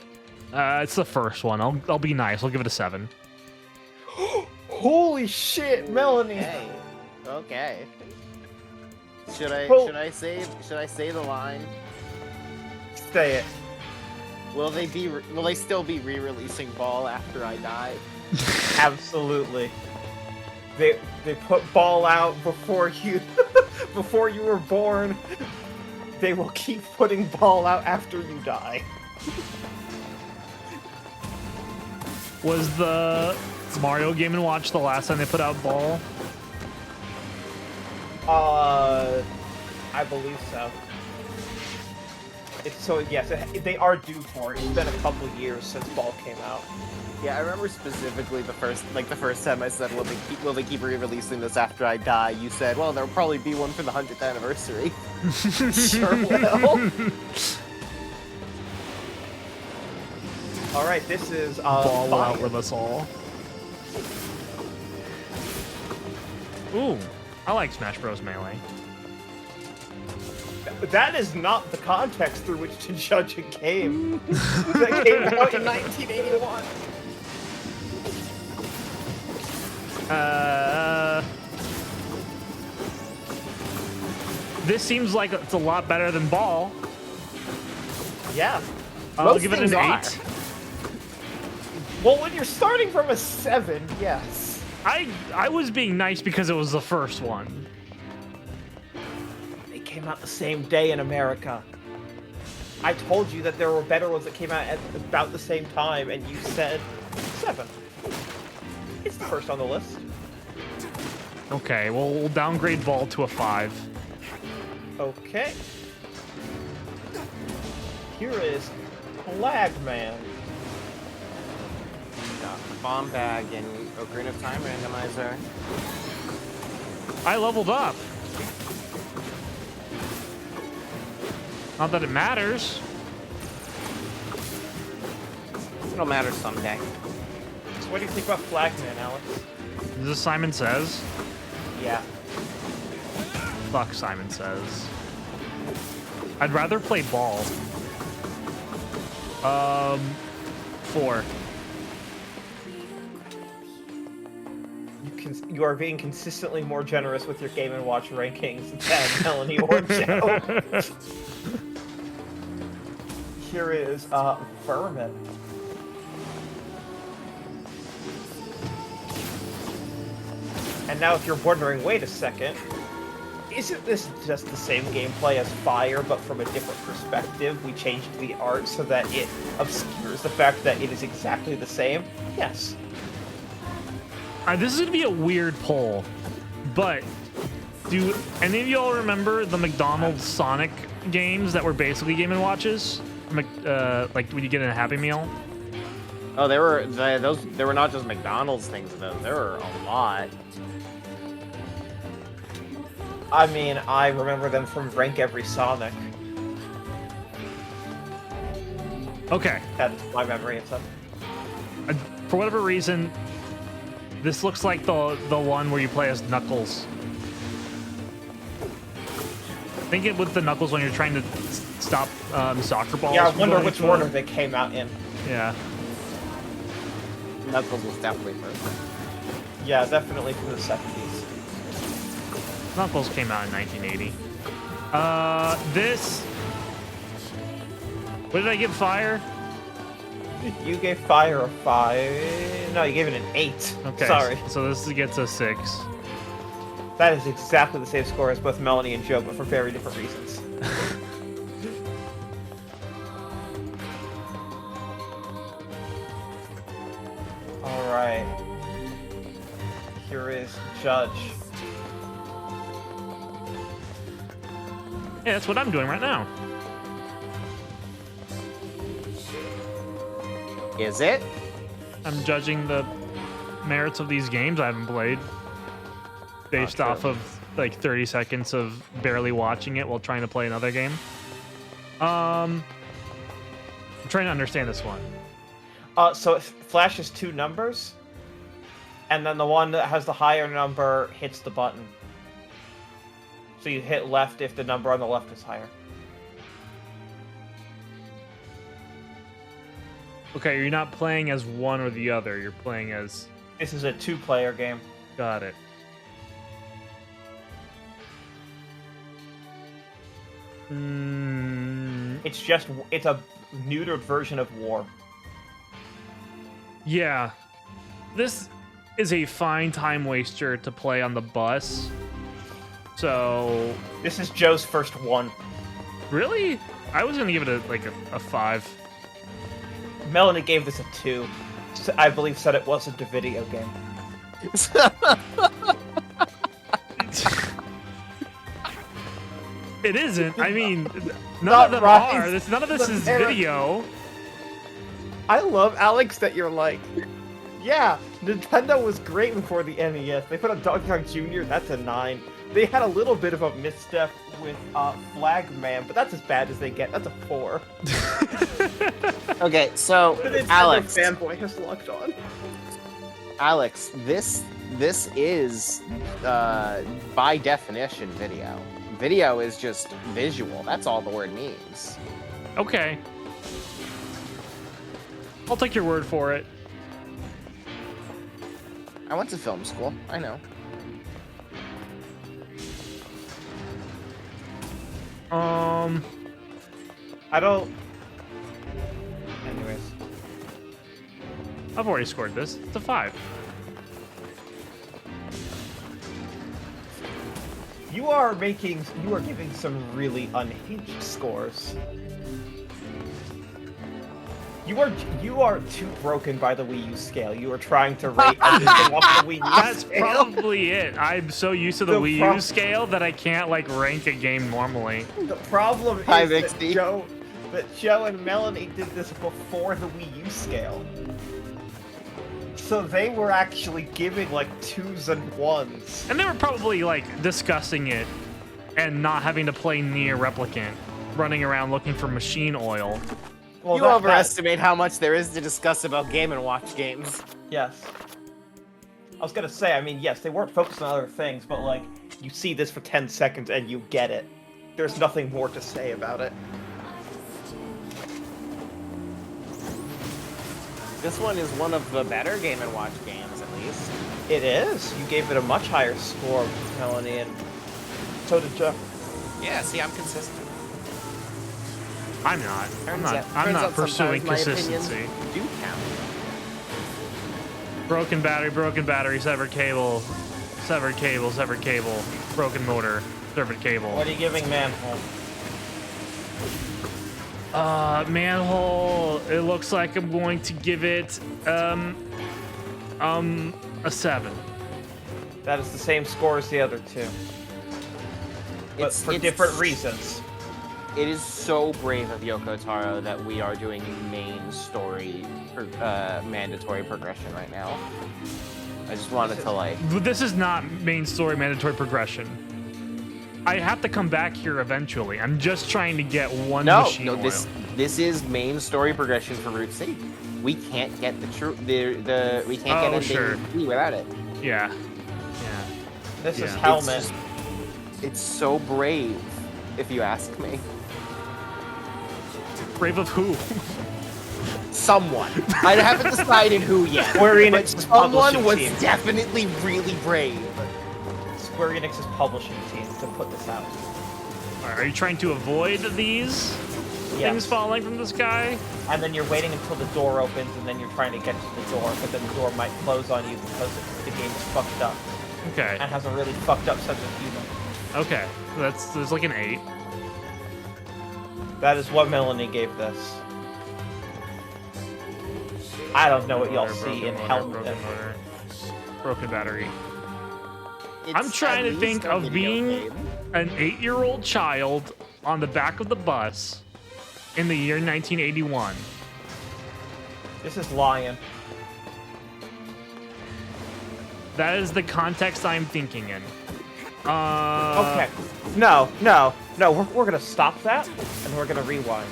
it's the first one. I'll be nice. I'll give it a 7. Holy shit, Melanie! Hey, okay. Should I say the line? Say it. Will they still be re-releasing Ball after I die? Absolutely. They put Ball out before you. before you were born. They will keep putting Ball out after you die. Was the Mario Game & Watch the last time they put out Ball? I believe so. Yes, they are due for it. It's been a couple years since Ball came out. Yeah, I remember specifically the first time I said, will they keep re-releasing this after I die? You said, well, there'll probably be one for the 100th anniversary. Sure will. All right, this is Ball will Fire. outlive us all. Ooh, I like Smash Bros. Melee. That is not the context through which to judge a game that came out in 1981. This seems like it's a lot better than Ball. Yeah. I'll give it an 8. Well, when you're starting from a 7, yes. I was being nice because it was the first one. They came out the same day in America. I told you that there were better ones that came out at about the same time, and you said 7. It's the first on the list. Okay, well, we'll downgrade Ball to a 5. Okay. Here is Flagman. Got the bomb bag and Ocarina of Time randomizer. I leveled up. Not that it matters. It'll matter someday. So what do you think about Flagman, Alex? Is this Simon Says? Yeah. Fuck Simon Says. I'd rather play Ball. 4. You are being consistently more generous with your Game & Watch rankings than Melanie or Joe. Here is Vermin. And now if you're wondering, wait a second, isn't this just the same gameplay as Fire, but from a different perspective? We changed the art so that it obscures the fact that it is exactly the same? Yes. This is going to be a weird poll, but do any of y'all remember the McDonald's Sonic games that were basically Game & Watches? Like when you get in a Happy Meal? Oh, they were not just McDonald's things though. There were a lot. I mean, I remember them from Rank Every Sonic. Okay. That's my memory of them. For whatever reason, this looks like the one where you play as Knuckles. Think it with the Knuckles when you're trying to stop soccer balls. Yeah, I from wonder going which into order it. they came out in. Yeah. Knuckles was definitely first. Yeah, definitely from the 70s. Knuckles came out in 1980. This... What did I give Fire? You gave Fire a 5. No, you gave it an 8. Okay. Sorry. So this gets a 6. That is exactly the same score as both Melanie and Joe, but for very different reasons. Alright. Here is Judge. Yeah, that's what I'm doing right now. Is it? I'm judging the merits of these games I haven't played based off of like 30 seconds of barely watching it while trying to play another game. I'm trying to understand this one. So it flashes 2 numbers, and then the one that has the higher number hits the button. So you hit left if the number on the left is higher. Okay, you're not playing as one or the other. You're playing as... This is a 2-player game. Got it. It's a neutered version of War. Yeah. This is a fine time waster to play on the bus. So This is Joe's first one. really, I was gonna give it a 5. Melanie gave this a 2. I believe said it wasn't a video game. It isn't. I mean, none Not of them right. are. None of this is video. I love, Alex, that you're like, yeah, Nintendo was great before the NES. They put on Donkey Kong Jr., that's a 9. They had a little bit of a misstep with Flag Man, but that's as bad as they get. That's a 4. Okay, so The Nintendo Alex, fanboy has logged on. Alex, this is by definition video. Video is just visual. That's all the word means. Okay. I'll take your word for it. I went to film school. I know. I don't... Anyways. I've already scored this. It's a 5. You are giving some really unhinged scores. You are too broken by the Wii U scale. You are trying to rate everything off the Wii U That's scale. probably it. I'm so used to the Wii U scale that I can't like rank a game normally. The problem is Hi, that Vixie. Joe and Melanie did this before the Wii U scale. So they were actually giving like 2s and 1s. And they were probably like discussing it and not having to play Nier Replicant, running around looking for machine oil. Well, You overestimate how much there is to discuss about Game & Watch games. Yes. I was gonna say, I mean, yes, they weren't focused on other things, but like, you see this for 10 seconds and you get it. There's nothing more to say about it. This one is one of the better Game & Watch games, at least. It is. You gave it a much higher score, Melanie, and so did Jeff. Yeah, see, I'm consistent. I'm not. Turns I'm not out pursuing sometimes my consistency. opinions do count. Broken battery, severed cable, severed cable, severed cable, broken motor, severed cable. What are you giving Manhole? Manhole, it looks like I'm going to give it, a 7. That is the same score as the other two. But for different reasons. It is so brave of Yoko Taro that we are doing main story mandatory progression right now. I just wanted to like... This is not main story mandatory progression. I have to come back here eventually. I'm just trying to get one machine oil. This is main story progression for Root City. We can't get we can't get anything without it. Yeah. This is Helmet. It's so brave, if you ask me. Brave of who? Someone. I haven't decided who yet. Square but Enix's someone publishing was team. definitely really brave. Square Enix's publishing team to put this out. Are you trying to avoid these things falling from the sky? And then you're waiting until the door opens, and then you're trying to get to the door, but then the door might close on you because the game's fucked up. Okay. And has a really fucked up sense of humor. Okay. There's like an 8. That is what Melanie gave this. I don't know what y'all see in Helmet. Broken battery. I'm trying to think of being an 8-year-old child on the back of the bus in the year 1981. This is Lion. That is the context I'm thinking in. Okay. No. We're gonna stop that, and we're gonna rewind.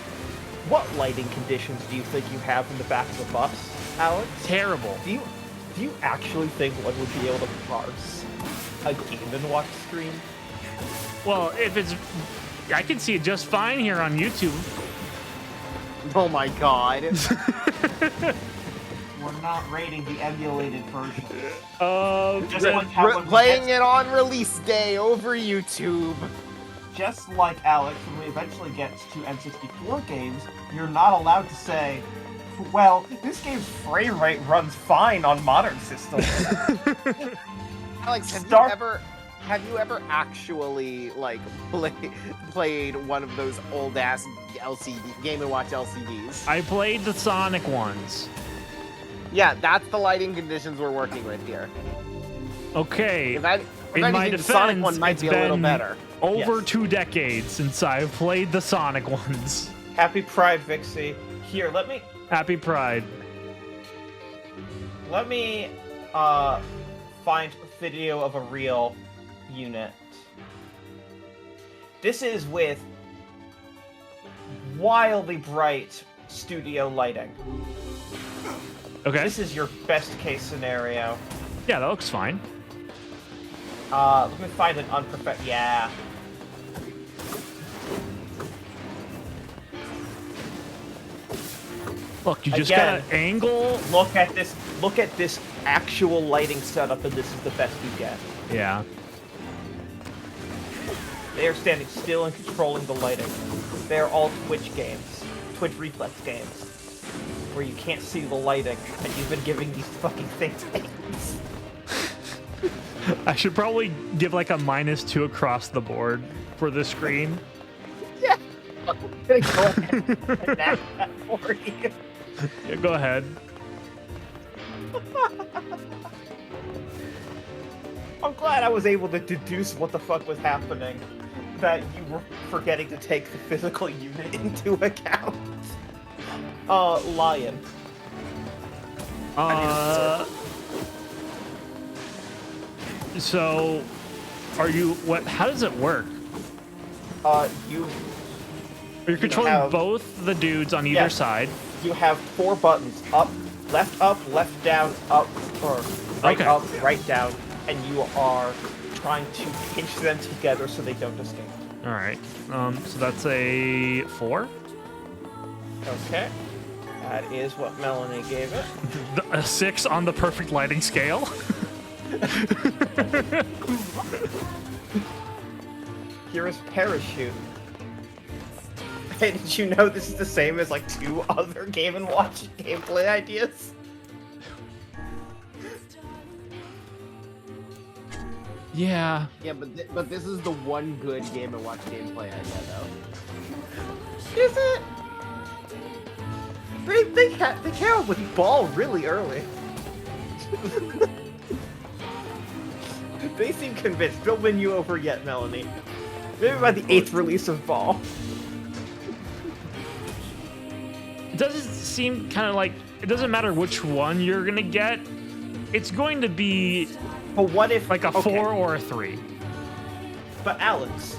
What lighting conditions do you think you have in the back of the bus, Alex? Terrible. Do you actually think one would be able to parse a Game & Watch screen? Well, if it's... I can see it just fine here on YouTube. Oh my god. We're not rating the emulated version. Playing it on release day over YouTube. Just like Alex, when we eventually get to N64 games, you're not allowed to say, well, this game's frame rate runs fine on modern systems. Alex, have you ever actually like played one of those old ass LCD Game & Watch LCDs? I played the Sonic ones. Yeah, that's the lighting conditions we're working with here. Okay. If In my anything, the Sonic defense, one might it's be a little been better. over Yes. 2 decades since I've played the Sonic ones. Happy Pride, Vixie. Here, let me Happy find a video of a real unit. This is with wildly bright studio lighting. Okay. This is your best case scenario. Yeah, that looks fine. Let me find an unperfect. Yeah. Look, you just Again, gotta angle. Look at this. Look at this actual lighting setup, and this is the best you get. Yeah. They are standing still and controlling the lighting. They are all Twitch games, Twitch reflex games, where you can't see the lighting, and you've been giving these fucking things names. I should probably give like a -2 across the board for the screen. Yeah. I'm gonna go ahead and nap that for you. Yeah, go ahead. I'm glad I was able to deduce what the fuck was happening. That you were forgetting to take the physical unit into account. Lion. So, are you, what, how does it work? You're controlling have- both the dudes on either Yes. side. You have 4 buttons: up, left, down, up, or right Okay. up, right down, and you are trying to pinch them together so they don't escape. All right. So that's a 4. Okay. That is what Melanie gave it. A 6 on the perfect lighting scale. Here is parachute. Hey, did you know this is the same as like 2 other Game & Watch gameplay ideas? Yeah. Yeah, but this is the one good Game & Watch gameplay idea, though. Is it? They came up with Ball really early. They seem convinced. Don't win you over yet, Melanie. Maybe by the 8th release of Ball. It doesn't seem kind of like, it doesn't matter which one you're gonna get. It's going to be But what if like a okay, 4 or a 3. But Alex,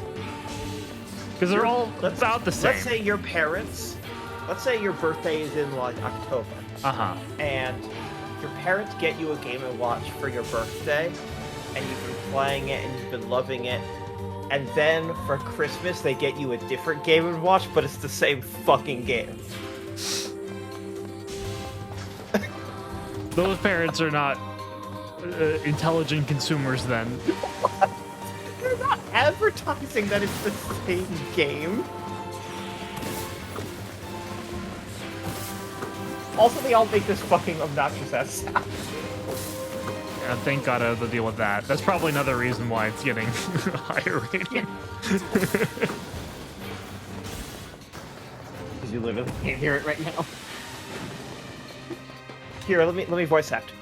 Because they're all about the same. let's say your parents, let's say your birthday is in like October, Uh-huh. and your parents get you a Game & Watch for your birthday, and you've been playing it and you've been loving it, and then for Christmas they get you a different Game & Watch, but it's the same fucking game. Those parents are not intelligent consumers then. They're not advertising that it's the same game. Also, they all make this fucking obnoxious ass sound. Yeah, thank God I have to deal with that. That's probably another reason why it's getting a higher rating. Because you literally can't hear it right now. Here, let me voice act.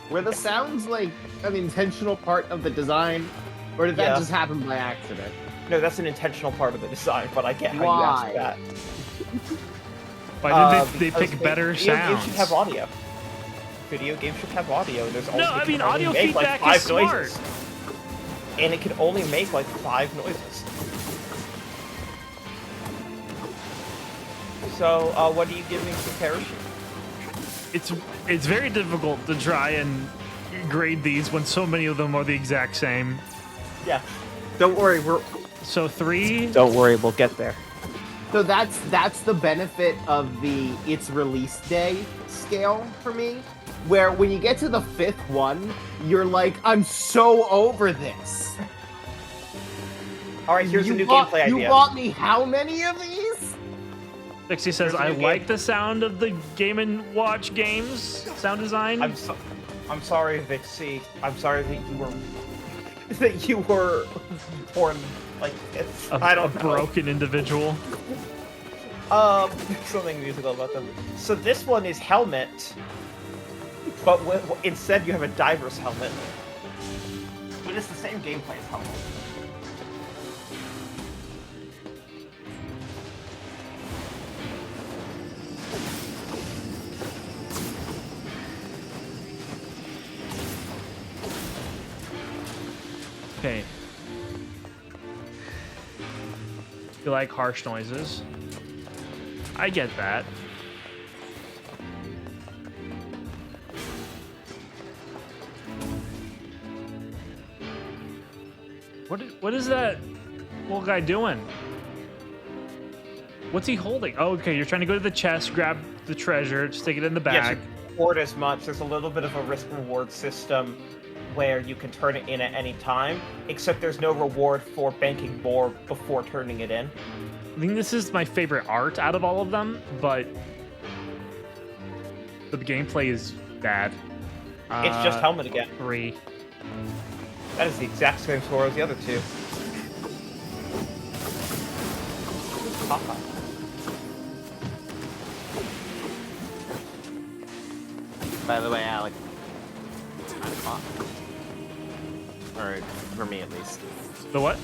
Were the sounds like an intentional part of the design, or did that Yeah. just happen by accident? No, that's an intentional part of the design, but I get how Why? you asked that. Why did they Because pick better video games sounds? should have audio. Video games should have audio. There's only, No, I it mean, can only audio make, feedback like, is 5 smart. noises. And it can only make like 5 noises. So, what do you give me for parachute? It's very difficult to try and grade these when so many of them are the exact same. Yeah. Don't worry, So 3. Don't worry, we'll get there. So that's the benefit of the its release day scale for me, where when you get to the 5th one, you're like, I'm so over this. All right, here's a new bought, gameplay idea. You bought me how many of these? Dixie says, There's a I new like game. the sound of the Game & Watch games sound design. I'm sorry, Vixie. I'm sorry that you were born like this. I don't a know. broken individual. Something musical about them. So this one is helmet, but instead you have a diver's helmet. But it's the same gameplay as helmet. Okay. You like harsh noises? I get that. What is that little guy doing? What's he holding? Oh, okay, you're trying to go to the chest, grab the treasure, stick it in the bag. Yes, you hoard as much. There's a little bit of a risk-reward system where you can turn it in at any time, except there's no reward for banking more before turning it in. I think this is my favorite art out of all of them, but the gameplay is bad. It's just helmet again. 3. That is the exact same score as the other two. Papa. By the way, Alec, 9 o'clock. Or for me at least. The what?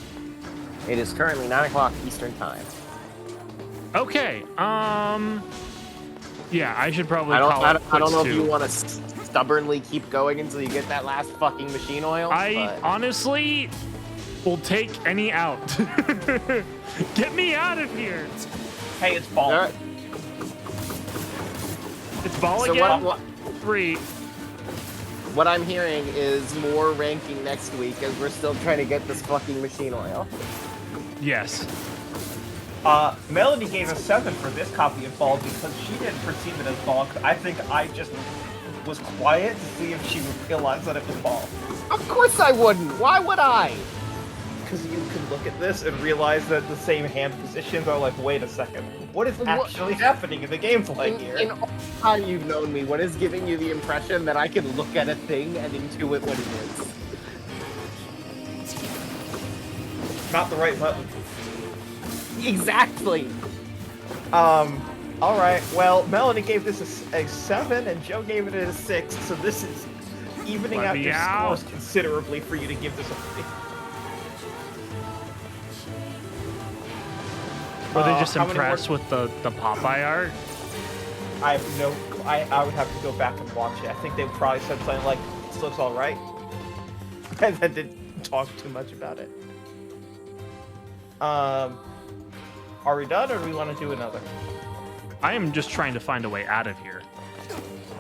It is currently 9 o'clock Eastern time. Okay. Yeah, I should probably I don't know too. if you want to stubbornly keep going until you get that last fucking machine oil. I honestly will take any out. Get me out of here. Hey, it's ball. It's ball So again? what 3. What I'm hearing is more ranking next week as we're still trying to get this fucking machine oil. Yes. Melanie gave a 7 for this copy of Ball because she didn't perceive it as Ball. I think I just was quiet to see if she would realize that it was Ball. Of course I wouldn't! Why would I? Because you can look at this and realize that the same hand positions are like, wait a second, what is actually happening in the gameplay here? In all the time you've known me, what is giving you the impression that I can look at a thing and intuit what it is? Not the right button. Exactly! Alright, well, Melanie gave this a 7 and Joe gave it a 6, so this is evening Let out me your out. scores considerably for you to give this a 3. Were they just how many impressed with the Popeye art? I have no... I would have to go back and watch it. I think they probably said something like, this looks alright. And then didn't talk too much about it. Are we done, or do we want to do another? I am just trying to find a way out of here.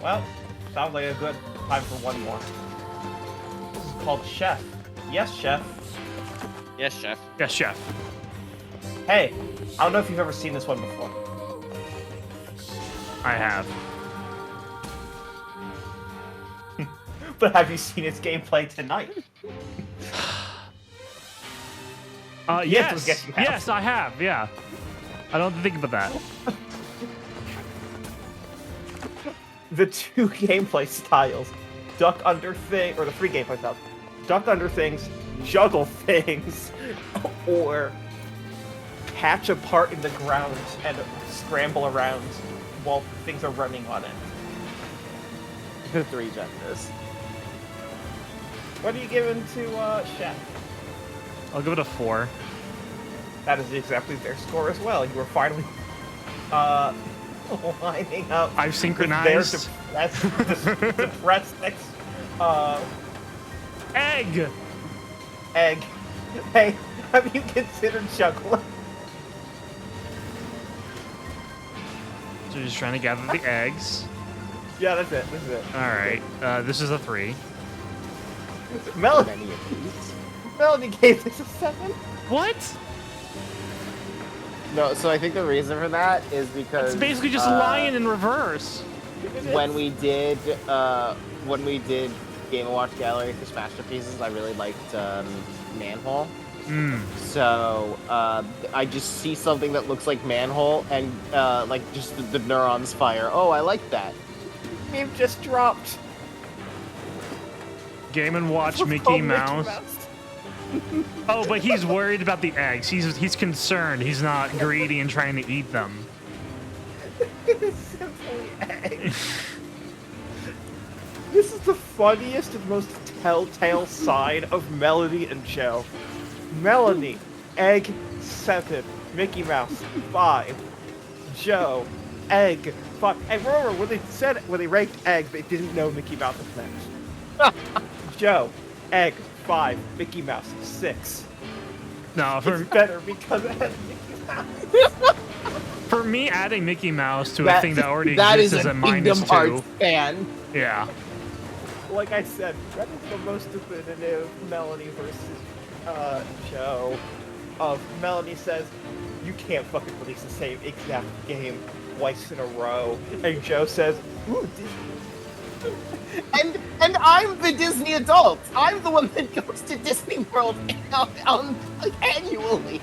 Well, sounds like a good time for one more. This is called Chef. Yes, Chef. Yes, Chef. Yes, chef. Hey, I don't know if you've ever seen this one before. I have. But have you seen its gameplay tonight? Yes. Yes, you have. Yes, I have. Yeah. I don't have to think about that. The two gameplay styles, duck under thing, or the three gameplay styles, duck under things, juggle things, or patch apart in the ground and scramble around while things are running on it. The 3 genders. What are you giving to Chef? I'll give it a 4. That is exactly their score as well. You were finally lining up. I've synchronized. Their depressed Egg! egg. Hey, have you considered juggling? So you're just trying to gather the eggs. Yeah, that's it. This is it. Alright. This is a 3. Melanie gave this a 7. What? No, so I think the reason for that is because It's basically just lying in reverse. when we did Game & Watch Gallery for Masterpieces, I really liked Manhole, So I just see something that looks like manhole and like just the neurons fire. Oh, I like that. Meme just dropped. Game and Watch What's Mickey called Mouse. Oh, but he's worried about the eggs. He's concerned. He's not greedy and trying to eat them. It's simply eggs. This is the funniest and most telltale side of Melanie and Joe. Melanie, egg 7. Mickey Mouse 5. Joe, egg 5. And remember when they ranked egg, they didn't know Mickey Mouse was next. Joe, egg 5. Mickey Mouse 6. No, It's better because it has Mickey Mouse. For me, adding Mickey Mouse to a thing that already that exists is is a Kingdom -2. Hearts fan. Yeah. Like I said, that is the most definitive Melanie versus Joe. Of Melanie says, you can't fucking release the same exact game twice in a row. And Joe says, ooh, Disney. And I'm the Disney adult. I'm the one that goes to Disney World like annually.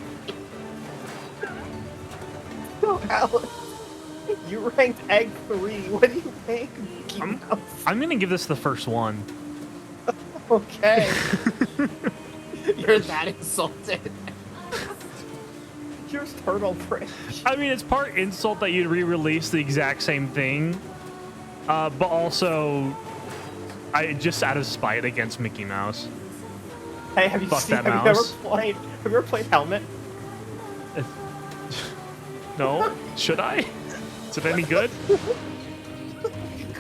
So Alex, you ranked egg 3. What do you rank Mickey Mouse? I'm gonna give this the first one. Okay. You're that insulted. Here's Turtle Bridge. I mean, it's part insult that you'd re-release the exact same thing, but also, just out of spite against Mickey Mouse. Hey, have you ever played Helmet? No? Should I? Is it any good?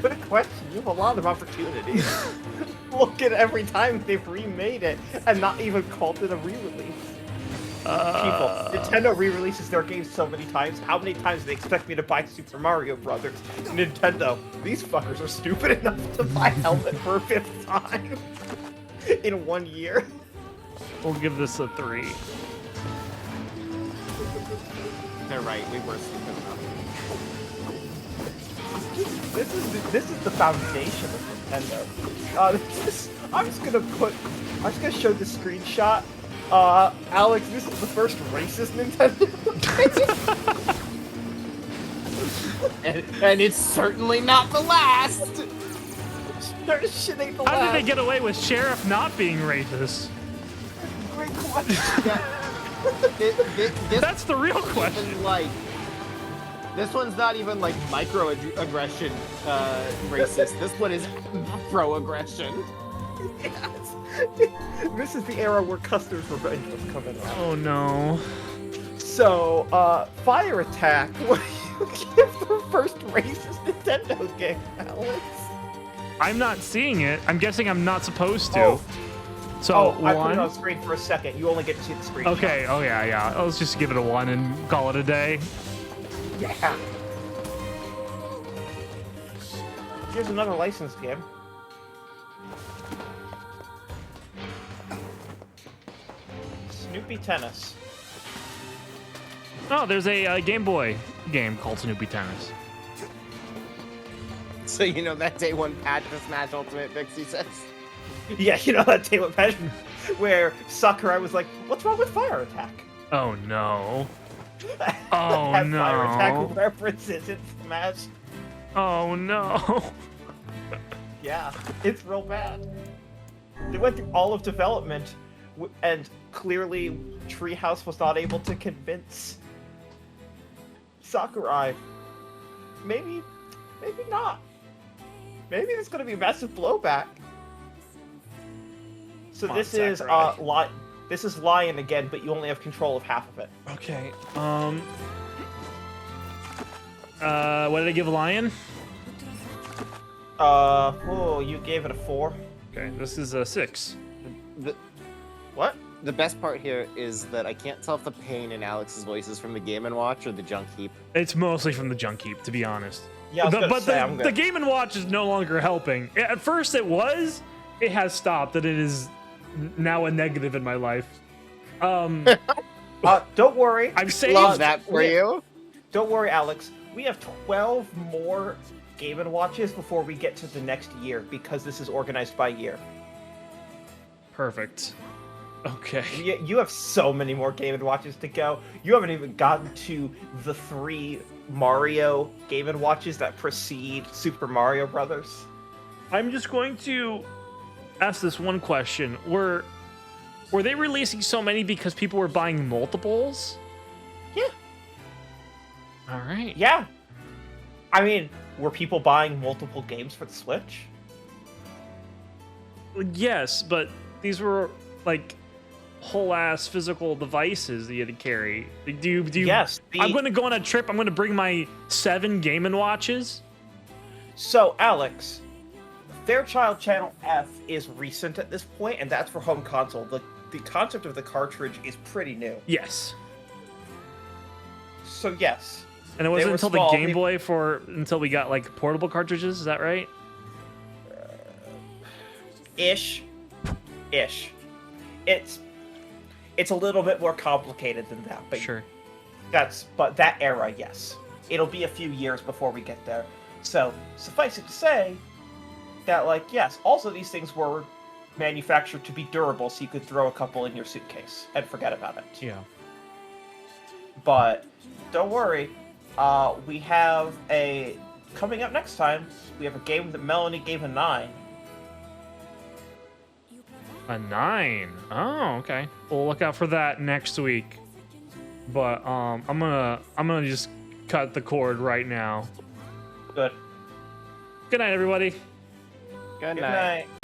Good question. You have a lot of opportunities. Look at every time they've remade it and not even called it a re-release. People, Nintendo re-releases their games so many times. How many times do they expect me to buy Super Mario Brothers? Nintendo, these fuckers are stupid enough to buy Helmet for a 5th time in 1 year. We'll give this a 3. They're right. We were stupid enough. This is the foundation of Nintendo. I'm just gonna show the screenshot. Alex, this is the first racist Nintendo. and it's certainly not the last. Shit ain't the How last. did they get away with Sheriff not being racist? Great question. That's the real question. Like, this one's not even like microaggression racist. This one is pro-aggression. Yes. This is the era where Custer's Revenge was coming out. Oh no. So, Fire Attack, what do you give the first racist Nintendo game, Alex? I'm not seeing it. I'm guessing I'm not supposed to. Oh. So, I put it 1? on screen for a second. You only get to see the screen. Okay, oh yeah. Let's just give it a 1 and call it a day. Yeah. Here's another licensed game. Snoopy Tennis. Oh, there's a Game Boy game called Snoopy Tennis. So you know that day one patch to Smash Ultimate, Vixie says. Yeah, you know that day with Patch where Sakurai was like, "What's wrong with Fire Attack?" Oh no. That Oh Fire no. Attack references in Smash. Oh no. Yeah, it's real bad. They went through all of development, and clearly Treehouse was not able to convince Sakurai. Maybe not. Maybe there's going to be massive blowback. So Come on, this is Sakurai. this is Lion again, but you only have control of half of it. Okay. What did I give Lion? You gave it a 4. Okay, this is a 6. What? The best part here is that I can't tell if the pain in Alex's voice is from the Game & Watch or the junk heap. It's mostly from the junk heap, to be honest. Yeah, I was gonna say, the Game & Watch is no longer helping. At first it was. It has stopped, and it is now a negative in my life. Don't worry. I've saved Love that for you. Don't worry, Alex. We have 12 more Game & Watches before we get to the next year, because this is organized by year. Perfect. Okay. You have so many more Game & Watches to go. You haven't even gotten to the 3 Mario Game & Watches that precede Super Mario Brothers. I'm just going to ask this one question. Were they releasing so many because people were buying multiples? Yeah. All right. Yeah. I mean, were people buying multiple games for the Switch? Yes, but these were like whole ass physical devices that you had to carry. Do you? Yes. I'm going to go on a trip. I'm going to bring my 7 Game & Watches. So, Alex, Fairchild Channel F is recent at this point, and that's for home console. The concept of the cartridge is pretty new. Yes. So, yes. And it wasn't until the Game Boy until we got like portable cartridges. Is that right? Ish. It's a little bit more complicated than that, but sure. But that era, yes. It'll be a few years before we get there. So, suffice it to say that, like, yes, also these things were manufactured to be durable, so you could throw a couple in your suitcase and forget about it. Yeah. But don't worry, we have coming up next time, we have a game that Melanie gave a 9. A 9. Oh, okay. We'll look out for that next week. But I'm gonna just cut the cord right now. Good. Good night, everybody. Good Good night. night.